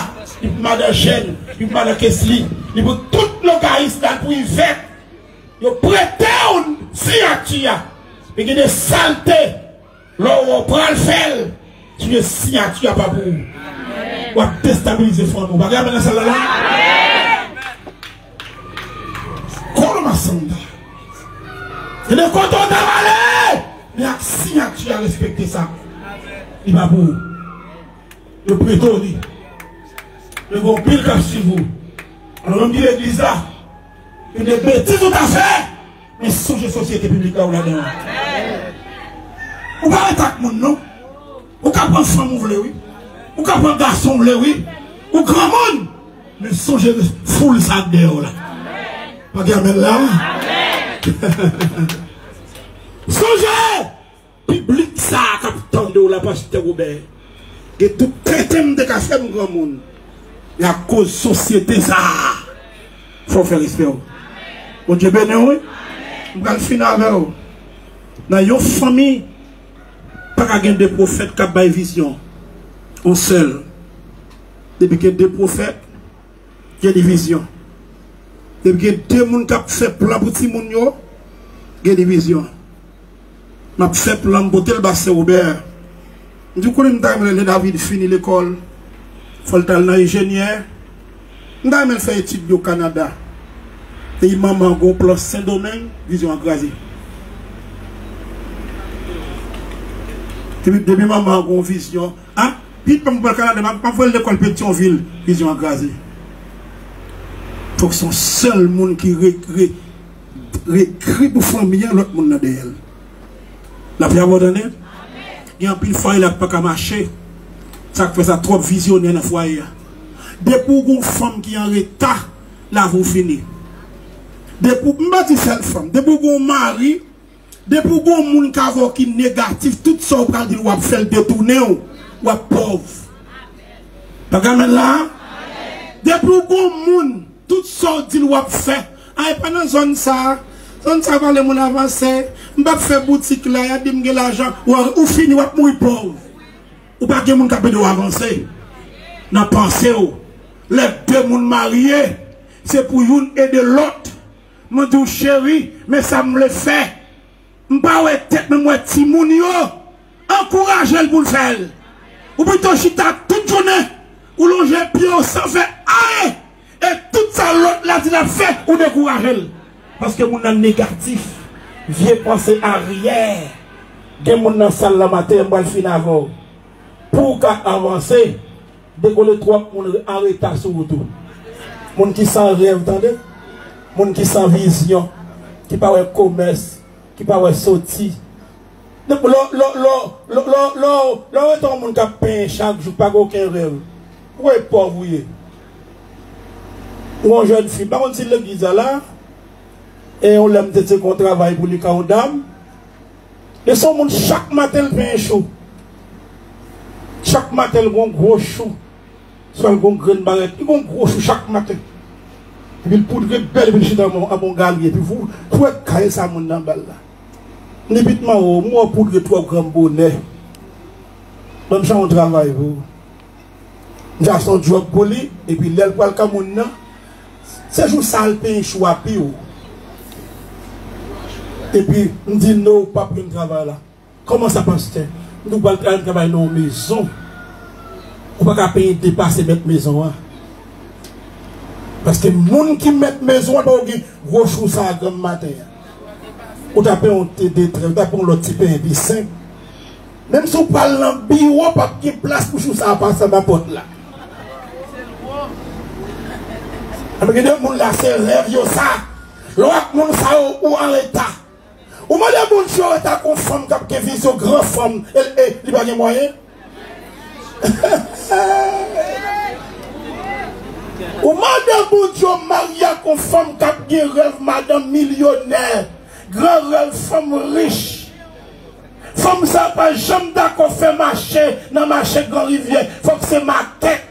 il faut Madame Jeanne, il faut Madame Kessli, il faut tous nos gars là pour y faire. Ils prêtent une signature. Il y a des saletés. Là, on prend le fel. Tu es signature pas pour vous. On va déstabiliser le fond. On va regarder dans celle-là. Comment m'a semblé? Il est content d'avaler. Mais la signature à respecter ça. Il va pour vous. Le prétoire. Le bon pile cap sur vous. Alors on dit l'église là. Une bêtise tout à fait. Mais songez société publique là où là-dedans. Ou pas attaquer mon non? Ou pas prendre femme ou oui? Ou pas prendre garçon ou oui? Ou grand monde? Mais songez foule ça dehors là. Pas gamin là? Songez! Public ça, capitaine de la pasteur Robert. Et tout traitement de café mon grand monde. Et à cause société ça. Faut faire respect. Bon Dieu béni oui. On va finir avec vous. Dans une famille, pas qu'il y ait des prophètes qui ont une vision. On seul. Depuis qu'il y a des prophètes, il y a des visions. Depuis qu'il y a deux personnes qui ont fait plan pour les gens, il y a des visions. Je vais faire plan pour le bassin Robert. Du coup, David finit l'école. Il faut aller dans l'ingénieur. Je vais faire des études au Canada. Et maman a un plan Saint-Domingue, vision agrasée. Depuis maman a une vision. Ah, puis pour le Canada, je vais faire l'école Pétionville, vision agrasée. Il faut que son seul monde qui récrit pour famille, l'autre monde derrière. La vie abandonnée. Il y a un pile foyer qui n'a pas marcher. Ça fait ça trop visionnaire dans le foyer. Depuis une femme qui est en retard, là vous finissez. Depuis une femme, depuis un mari, depuis un monde qui est négatif, tout ça, on dit qu'on fait le détourner, ou pauvre. Pas comme là? Depuis un monde, tout ça, on dit qu'on fait. Ah, pendant zone ça, va le monde avancer, on va faire boutique là, il y a des l'argent, ou fini, ou mourir pauvre. Ou pas que les gens qui peuvent avancer. N'a pensé, les deux monde mariés, c'est pour une et de l'autre. Je dis chérie, mais ça me le fait. Je ne pas tête, mais moi, petit moun yo. Encouragez-le pour le faire. Ou plutôt, chita toute journée, ou longer pied, sans faire aïe. Et tout ça, l'autre là, tu l'as fait, ou découragez-le. Parce que mon négatif, vient penser arrière. Des gens dans la salle la matin, moi, le fin avant. Pour avancer, dès qu'on les trois, on arrête sur le tout. Moun qui sans rêve, attendez? Moun qui sans vision, qui pas de commerce, qui pas de sortie. L'autre monde qui paye chaque jour, pas aucun rêve. Où est pauvre? Ou une jeune fille, par contre, si l'église là, et on l'aime de qu'on travaille pour les cas d'âme, et son monde chaque matin le pain chaud. Chaque matin, il y a un gros chou. Soit il y a une grande barrette. Il y a un gros chou chaque matin. Et puis il poudre belle, il chute à mon galerie. Et puis vous pouvez cailler ça dans la balle. Nébitement, moi, poudre trois grands bonnets. Même ça, on travaille. J'ai son job pour lui. Et puis l'aile pour le camoun. C'est juste ça, le pain chou à pied. Et puis, on dit non, pas pour le travail là. Comment ça passe? Nous allons travailler dans nos maisons. On ne peut pas payer dépasser notre maison. Hein? Parce que les gens qui mettent maison, ils ont gros chose à grand matin. On t'a payé un TD, on t'a payé un petit peu, puis 5. Même si on parle dans le bureau, pas de place pour chose à passer à ma porte là. Avec les gens là, c'est rêve, ça. L'autre monde, ça, ou en l'état. Ou madame bon Dieu est à conforme qui a vision grand femme et il n'y a pas de moyen. Ou madame bon Dieu mariée conforme qui a rêve madame millionnaire, grand rêve femme riche. Femme ça pas jamais d'accord faire marcher dans marché Grand Rivière, faut que c'est ma tête.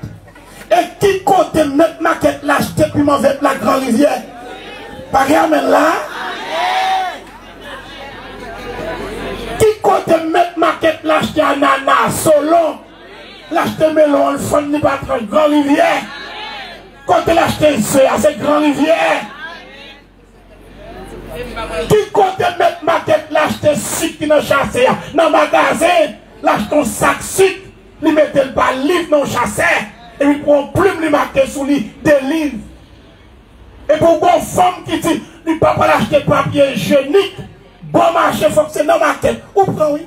Et qui compte mettre ma tête l'acheter puis m'en mettre la Grand Rivière. Pas rien là. l'acheter ananas, solon, l'acheter melon, le fond n'est pas très grand rivière. Quand l'acheter c'est grand rivière. Qui compte mettre ma tête, l'acheter sucre dans le chassé, dans le magasin, l'acheter un sac sucre, lui mettre le bas livre dans le chassé, et puis prend plume, lui marquer sous lui des livres. Et pour une femme qui dit, lui ne peut pas l'acheter papier hygiénique, bon marché, il faut que c'est dans ma tête. Ou prend, oui.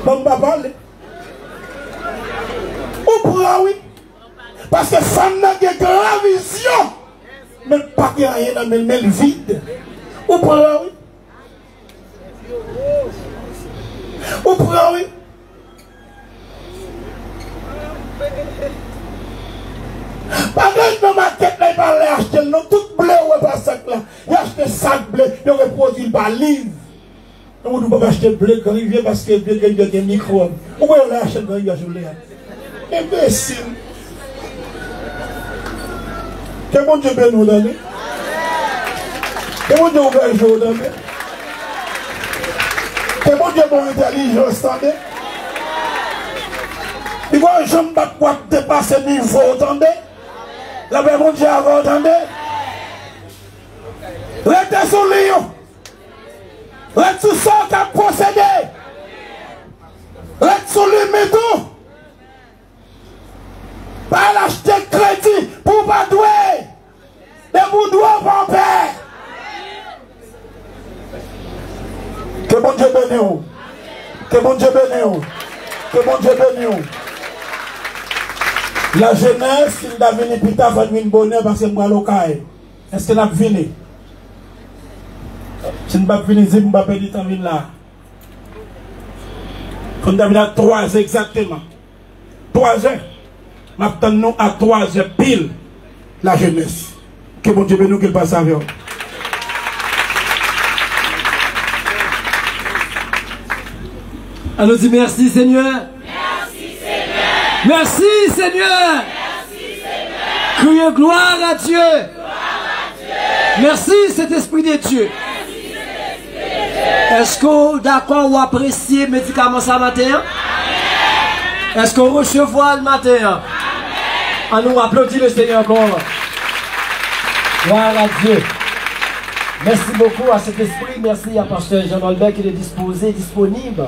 Bon, pas parler. Ou prend, oui. Parce que femme n'a pas de grande vision. Mais pas qu'il y a rien dans le vide. Ou prend, oui. Ou prend, oui. Pas dans ma tête, là, il va aller acheter non, tout bleu ou pas sac là. Il a acheté sac bleu, il aurait produit par livre. On ne peut pas acheter bleu quand il vient parce que il y a des micro. Où est-ce qu'on achète quand il y a joué? Imbécile. Que bon Dieu bénisse nous donner. Que bon Dieu ouvre les jours donner. Que bon Dieu bonne intelligence donner. Il voit un jeune pas pouvoir dépasser le niveau, entendez? La paix mon Dieu avant, entendez? Restez sur lui. Restez sur ça qui a procédé. Restez sur lui, mais tout. Pas l'acheter crédit pour pas douer. Et vous doivent en paix. Que bon Dieu bénisse. Que bon Dieu bénisse. Que bon Dieu bénisse. La jeunesse, il doit venir plus tard, va venir bonheur parce que moi local. Est-ce qu'elle a venu? Si nous ne pouvons pas venir, nous ne pouvons pas venir là. On doit venir à 3 heures exactement. 3 heures. Maintenant, nous à 3 heures pile, la jeunesse. Que bon Dieu nous qu'il passe avec. Alors dis merci Seigneur. Merci Seigneur. Merci Seigneur. Criez gloire à Dieu. Merci cet esprit de Dieu. Est-ce que d'accord ou appréciez le médicament ça matin? Est-ce qu'on recevoir le matin? On nous applaudit le Seigneur encore. Gloire à Dieu. Merci beaucoup à cet esprit. Merci à Pasteur Jean-Albert qui est disposé, disponible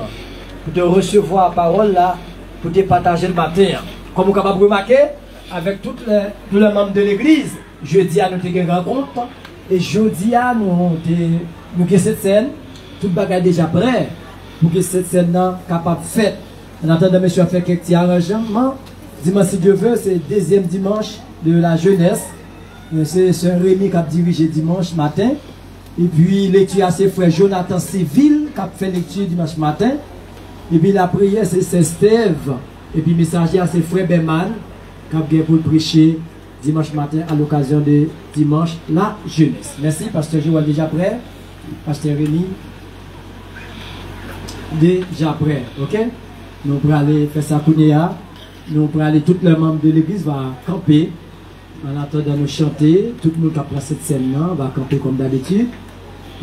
pour te recevoir la parole là. Pour te partager le matin. Comme vous pouvez remarquer, avec tous les membres de l'église, jeudi à nous avons une rencontre. Et jeudi à nous avons cette scène. Tout le bagage déjà prêt pour que cette scène-là soit capable de faire. En attendant, monsieur a fait quelques petits arrangements. Dimanche, si Dieu veut, c'est le deuxième dimanche de la jeunesse. C'est Sœur Rémi qui a dirigé dimanche matin. Et puis, lecture à ses frères Jonathan Civil qui a fait lecture dimanche matin. Et puis la prière c'est Steve. Et puis messager à ses frères Berman qui a bien pour prêcher dimanche matin à l'occasion de dimanche la jeunesse. Merci Pasteur Joël déjà prêt. Pasteur Rémi déjà prêt. Ok? Nous pour aller faire ça Kounéa. Nous pour aller tous les membres de l'église va camper. En attendant nous chanter. Tout le monde qui a pris cette scène là va camper comme d'habitude.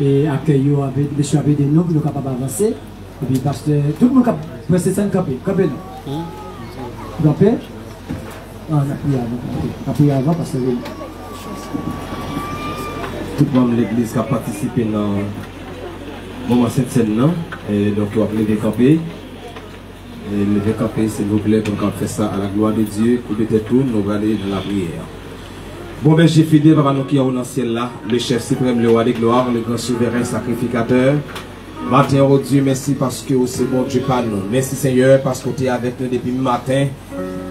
Et accueillir avec monsieur avec des noms pour nous capables d'avancer. Et puis parce que tout le monde a pressé ça, camper nous. Camper? Ah, on a prié avant. On a prié avant parce que tout le monde de l'église qui a participé dans le moment cette scène-là. Et donc, on va lever camper. Et lever camper, s'il vous plaît, pour qu'on fasse ça à la gloire de Dieu. Pour de tout, nous allons aller dans la prière. Bon, ben, j'ai fidèle, papa, nous qui sommes dans le ciel là, le chef suprême, le roi des gloires, le grand souverain sacrificateur. Matin, oh Dieu, merci parce que c'est bon Dieu par nous. Merci Seigneur parce que tu es avec nous depuis le matin.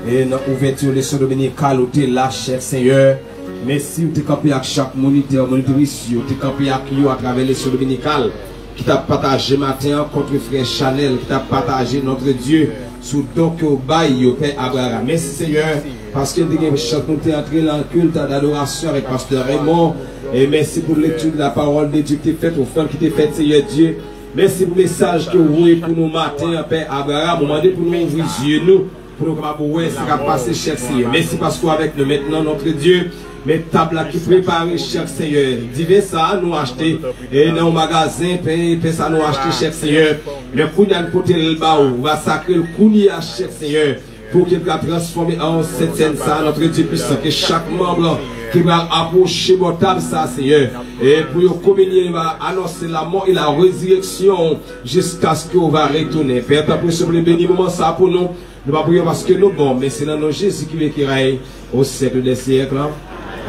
Et dans l'ouverture de l'émission dominicale, tu es là, cher Seigneur. Merci, tu es campé avec chaque moniteur, monitrice, tu es campé avec nous à travers l'émission dominicale. Qui t'a partagé matin contre frère Chanel, qui t'a partagé notre Dieu sous donc au bail au Père Abraham. Merci Seigneur parce que nous sommes entrés dans le culte d'adoration avec Pasteur Raymond. Et merci pour la lecture de la parole de Dieu qui t'est faite, au frère qui t'est faite, Seigneur Dieu. Merci pour le message que vous voyez pour nous matin, Père Abraham. Vous demandez pour nous ouvrir les yeux, pour nous capables de ce qui a passé, cher Seigneur. Merci parce qu'avec nous maintenant, notre Dieu, mes tables qui préparent, cher Seigneur. Divers ça, nous acheter. Et dans le magasin, Père, ça nous acheter, cher Seigneur. Le Kounian côté le baou, va sacrer le Kouni à chaque Seigneur, pour qu'il va transformer en cette scène ça, notre Dieu puissant, que chaque membre qui va approcher mon table ça, Seigneur, et pour communier, va annoncer la mort et la résurrection jusqu'à ce qu'on va retourner. Père, ta prière, bénis moment ça pour nous. Nous ne prions parce que nous bon, mais c'est dans nos Jésus qui veut règne au siècle des siècles.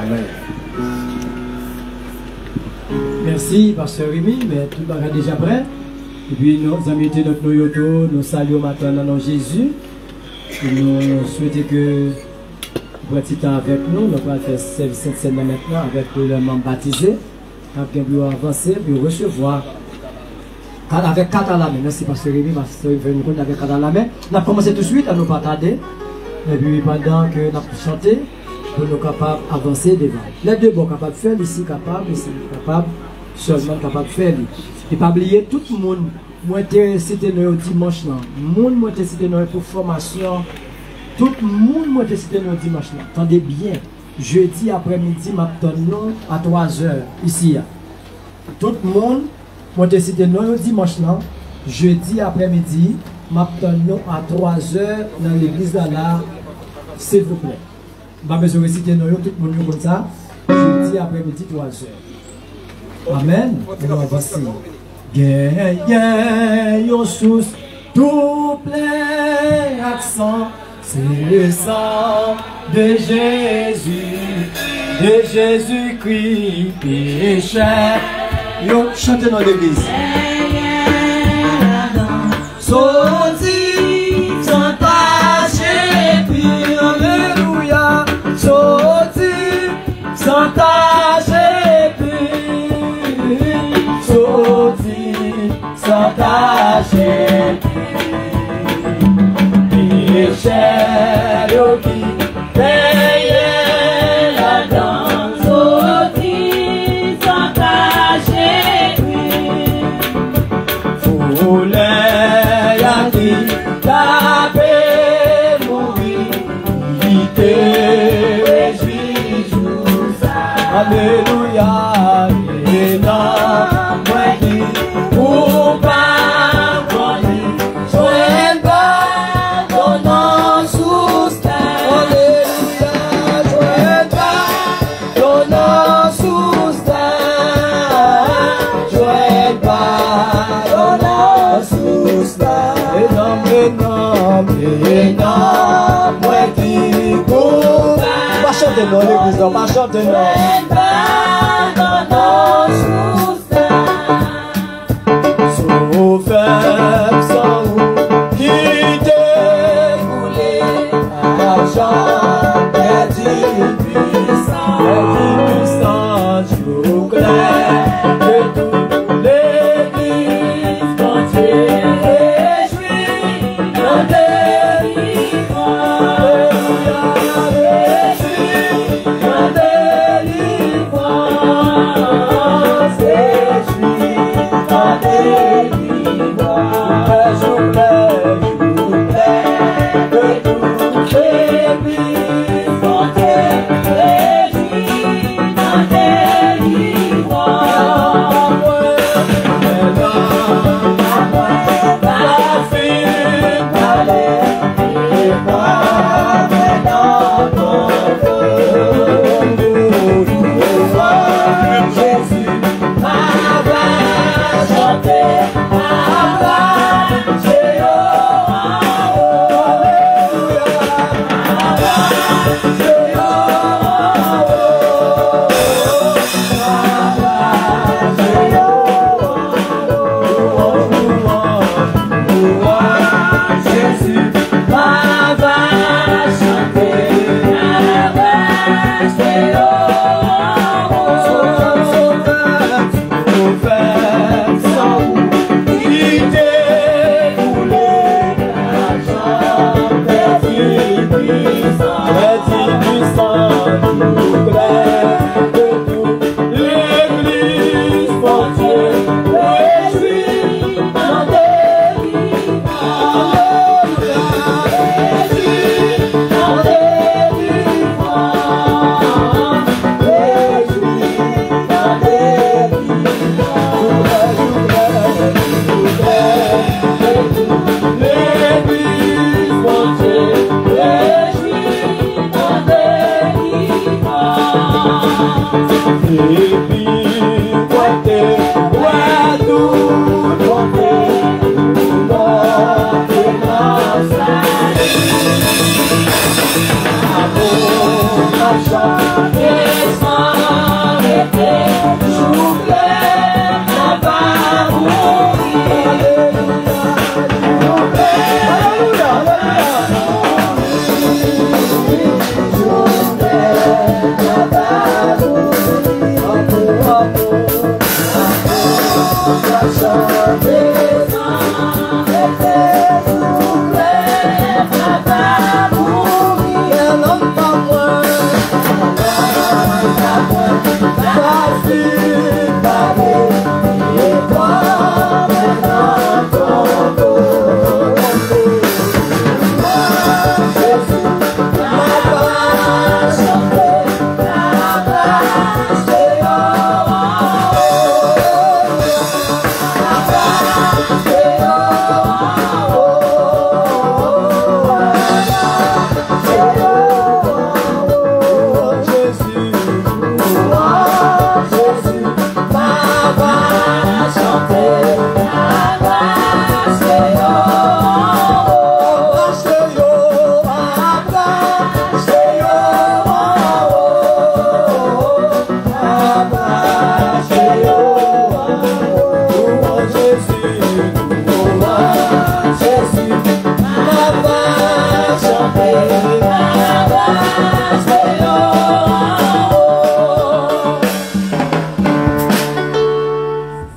Amen. Merci, Pasteur Rémi, mais tout le monde est déjà prêt. Et puis, nous amis de notre Noyoto, nous saluons maintenant dans nom Jésus. Et nous souhaitons que vous êtes temps avec nous. Nous allons faire cette scène maintenant avec les membres baptisés. Après, nous allons avancer, puis recevoir. Avec 4 à la main, merci Pasteur Rémi, Pasteur Rémi avec 4 à la main. On a commencé tout de suite à nous pas tarder. Et puis pendant que nous avons chanté, pour nous capables d'avancer devant. Les deux bons capables de faire, ici capable, seulement capable de faire. Et pas oublier tout le monde, moi j'ai cité nous dimanche là. Monde moi j'ai cité nous pour formation. Tout le monde moi j'ai cité nous dimanche là. Attendez bien. Jeudi après-midi, maintenant à 3h ici. Tout le monde moi, j'ai cité nous dimanche là, jeudi après-midi, maintenant à 3h dans l'église là, s'il vous plaît. Je vais besoin de citer nous, tout le monde comme ça, jeudi après-midi 3h. Amen. Et nous voici. Gagne yon sous tout plein accent, c'est le sang de Jésus-Christ pécheur. Yo, chantez dans l'église. Sorti, sans tâche, puis alléluia. Sorti, sans tâche, puis sorti, sans tâche, puis cher, yo qui paye la danse. Sorti, sans tâche. Alléluia, et non, moi qui ou pas, je pas ton nom sous terre. Alléluia, je pas ton nom sous terre. Je pas ton nom sous terre. Et non, moi qui ou pas chanter dans l'église, pas chanter dans. Yeah.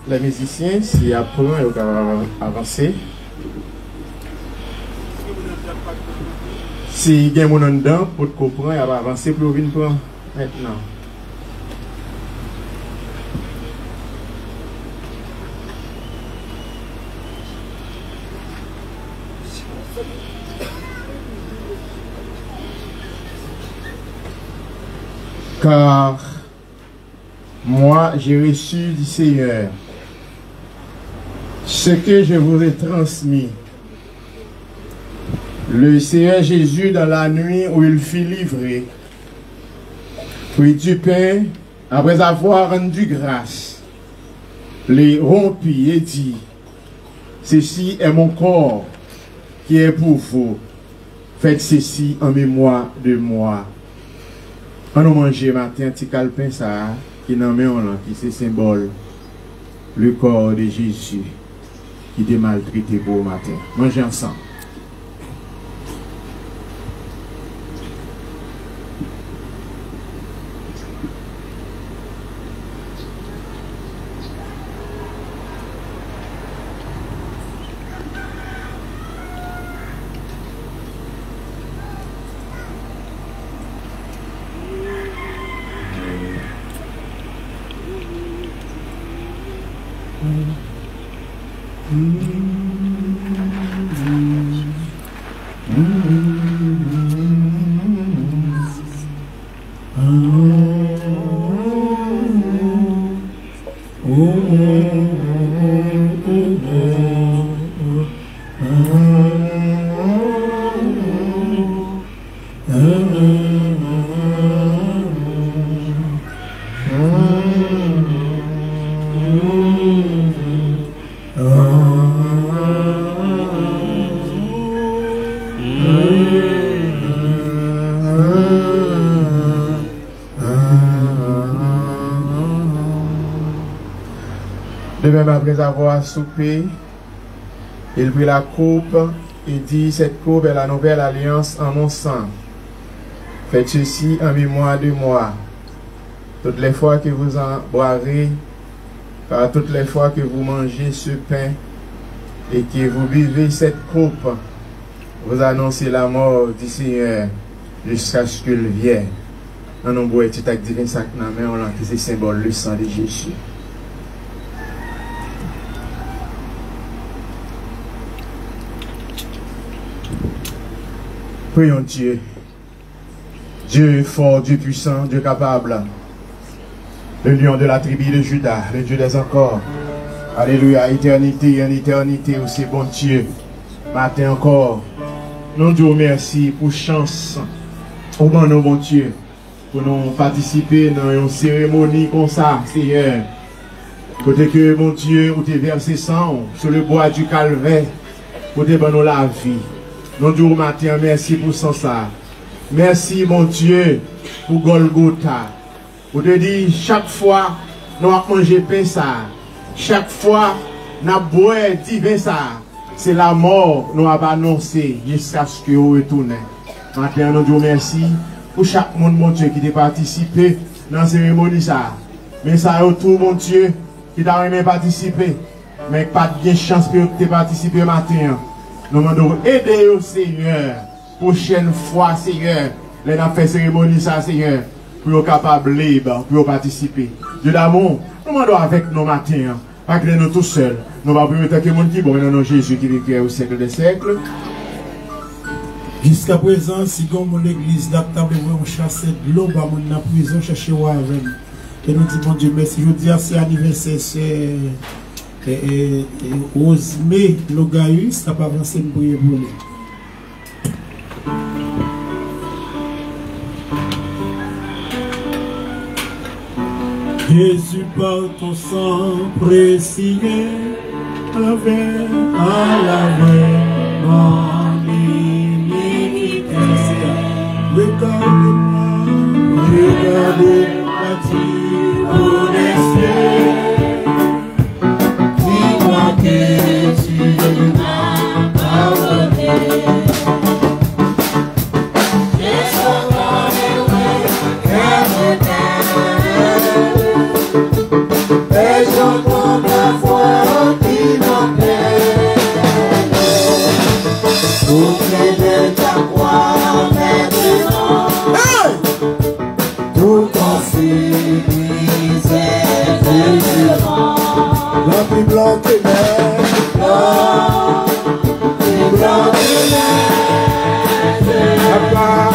Les musiciens, si après, ils vont avancer. Si il y a des gens dedans, pour comprendre, il va avancer pour venir prendre maintenant. Car moi, j'ai reçu du Seigneur ce que je vous ai transmis. Le Seigneur Jésus, dans la nuit où il fut livré, prit du pain, après avoir rendu grâce, les rompit et dit, ceci est mon corps qui est pour vous. Faites ceci en mémoire de moi. On nous manger matin, petit calepin ça, qui n'en met en là, qui c'est symbole, le corps de Jésus, qui est maltraité pour le matin. Mangez ensemble. De même, après avoir soupé, il prit la coupe et dit, cette coupe est la nouvelle alliance en mon sang. Faites ceci en mémoire de moi. Toutes les fois que vous en boirez, car toutes les fois que vous mangez ce pain et que vous buvez cette coupe, vous annoncez la mort du Seigneur jusqu'à ce qu'il vienne. On a beau être avec divin sac dans la main, on a qui c'est symbole le sang de Jésus. Prions Dieu. Dieu fort, Dieu puissant, Dieu capable. Le lion de la tribu de Judas, le Dieu des encore. Alléluia, éternité en éternité, où c'est bon Dieu. Matin encore. Nous disons merci pour chance. Au bon nom, bon Dieu. Pour nous participer dans une cérémonie comme ça, Seigneur. Côté que, mon Dieu, où tu versé sang sur le bois du calvaire, pour te donner la vie. Nous disons matin, merci pour ça. Merci, mon Dieu, pour Golgotha. Pour te dire, chaque fois, nous avons mangé pain ça. Chaque fois, nous avons boire divin ça. C'est la mort, nous avons annoncé jusqu'à ce que nous retournions. Matin, nous disons merci pour chaque monde, mon Dieu, qui a participé dans la cérémonie ça. Mais ça retour, mon Dieu, qui t'a même participé. Mais pas de chance pour te participer matin. Nous demandons aider au Seigneur. Prochaine fois, Seigneur, les avons fait cérémonie ça, Seigneur, pour être capable libre, pour participer. Dieu d'amour, nous demandons avec nos matins, pas que nous tous seuls. Nous ne pouvons pas permettre que le monde qui bon, non, Jésus qui vit au siècle des siècles. Jusqu'à présent, si comme l'église d'Actable, on chasse de l'eau, on a en prison, chercher Warren. Et nous disons, Dieu merci. Je dis, c'est anniversaire, c'est Osme Logaïus, ça va avancer pour y voler. Jésus, par ton sang précieux, avec à la main mon iniquité. Regardez-moi, regardez la tribune des cieux. Dis-moi que tu m'as pardonné. Au pied de ta croix, maintenant, tout confus, misère devant. La plus blanche que neige, plus blanc que neige, papa,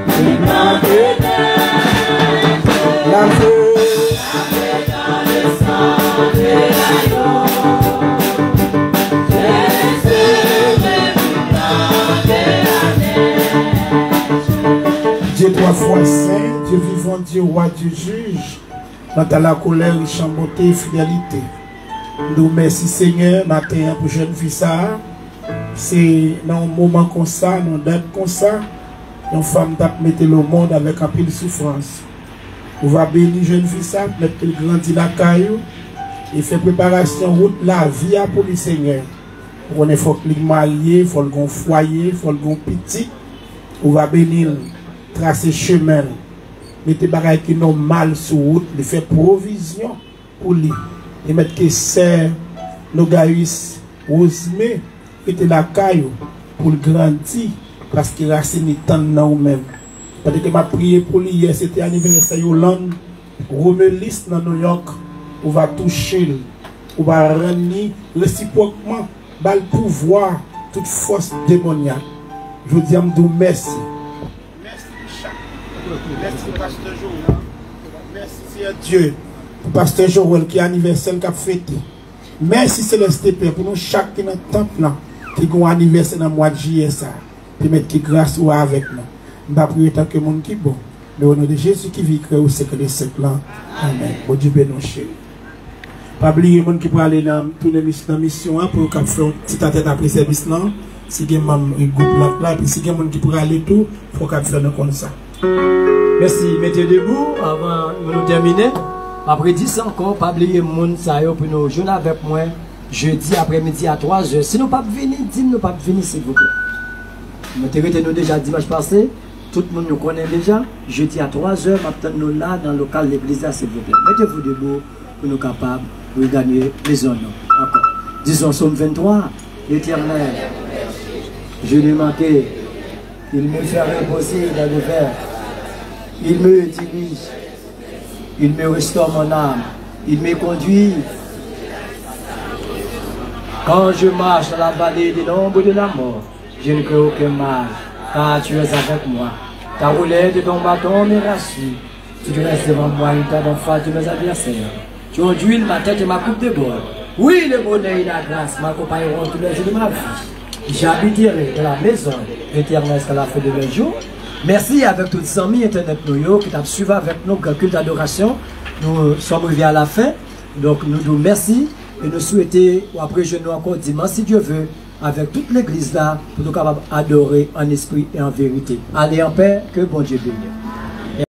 plus blanc que neige, la feu, dans le sang de l'agneau. Dieu trois fois saint, Dieu vivant, Dieu roi, Dieu juge. Dans ta colère, riche en bonté et fidélité. Nous merci Seigneur, matin pour jeune fille ça. C'est dans un moment comme ça, dans une date comme ça, une femme t'a mettre le monde avec un peu de souffrance. On va bénir jeune fille ça, mettre qu'elle grandit la caillou et fait préparation route la vie pour le Seigneur. On est faut qu'il marié, il faut le foyer, il faut le petit. On va bénir, tracer chemin. Mettez bagaille qui n'ont mal sur route, de faire provision pour lui. Et mettre que c'est nos gaïs, Rosemé, mettez la caillou pour le grandir, parce qu'il racine tant dans nous-mêmes. Parce que m'a prié pour lui hier, c'était anniversaire Yolande, Romelis dans New York, on va toucher, on va rendre réciproquement, le pouvoir, toute force démoniaque. Je vous dis à vous merci. Merci Pasteur Joël. Merci Dieu pour Pasteur Joël qui est anniversaire qui a fêté. Merci Céleste Père pour nous chacun dans le temple qui a un anniversaire dans le mois de juillet. Puis mettre qui grâce ou avec nous. Je vais prier tant que le monde qui est bon. Mais au nom de Jésus qui vit au siècle des siècles. Amen. Bon Dieu bénisse. Pas oublier les gens qui peuvent aller dans la mission pour faire un petit tête après le service. Si il y a un groupe là, puis si il y a des gens qui peuvent aller tout, il faut qu'on fasse comme ça. Merci, mettez debout avant de nous terminer. Après 10 encore, pas oublier les gens pour nous jouer avec moi jeudi après-midi à 3h. Si nous ne pouvons pas venir, dites-nous pas venir s'il vous plaît. Nous déjà dimanche passé, tout le monde nous connaît déjà. Jeudi à 3h, nous là dans le local de l'église s'il vous plaît. Mettez-vous debout pour nous capables de gagner les honneurs. Encore. Disons Somme 23, l'Éternel, je lui manquais, il me fait reposer dans le verre. Il me dirige, il me restaure mon âme, il me conduit. Quand je marche dans la vallée des l'ombre de la mort, je ne crains aucun mal, car tu es avec moi. Ta roulette de ton bâton me rassure. Tu restes devant moi une table en face de mes adversaires. Tu enduis ma tête et ma coupe de bord. Oui, le bonheur et la grâce m'accompagneront tous les jours de ma vie. J'habiterai dans la maison éternelle jusqu'à la fin de mes jours. Merci avec toutes les amis internet nous qui t'ont suivi avec nous le culte d'adoration. Nous sommes arrivés à la fin. Donc nous nous merci et nous souhaitons après je nous encore dimanche si Dieu veut avec toute l'église là pour nous capables d'adorer en esprit et en vérité. Allez en paix, que bon Dieu bénisse.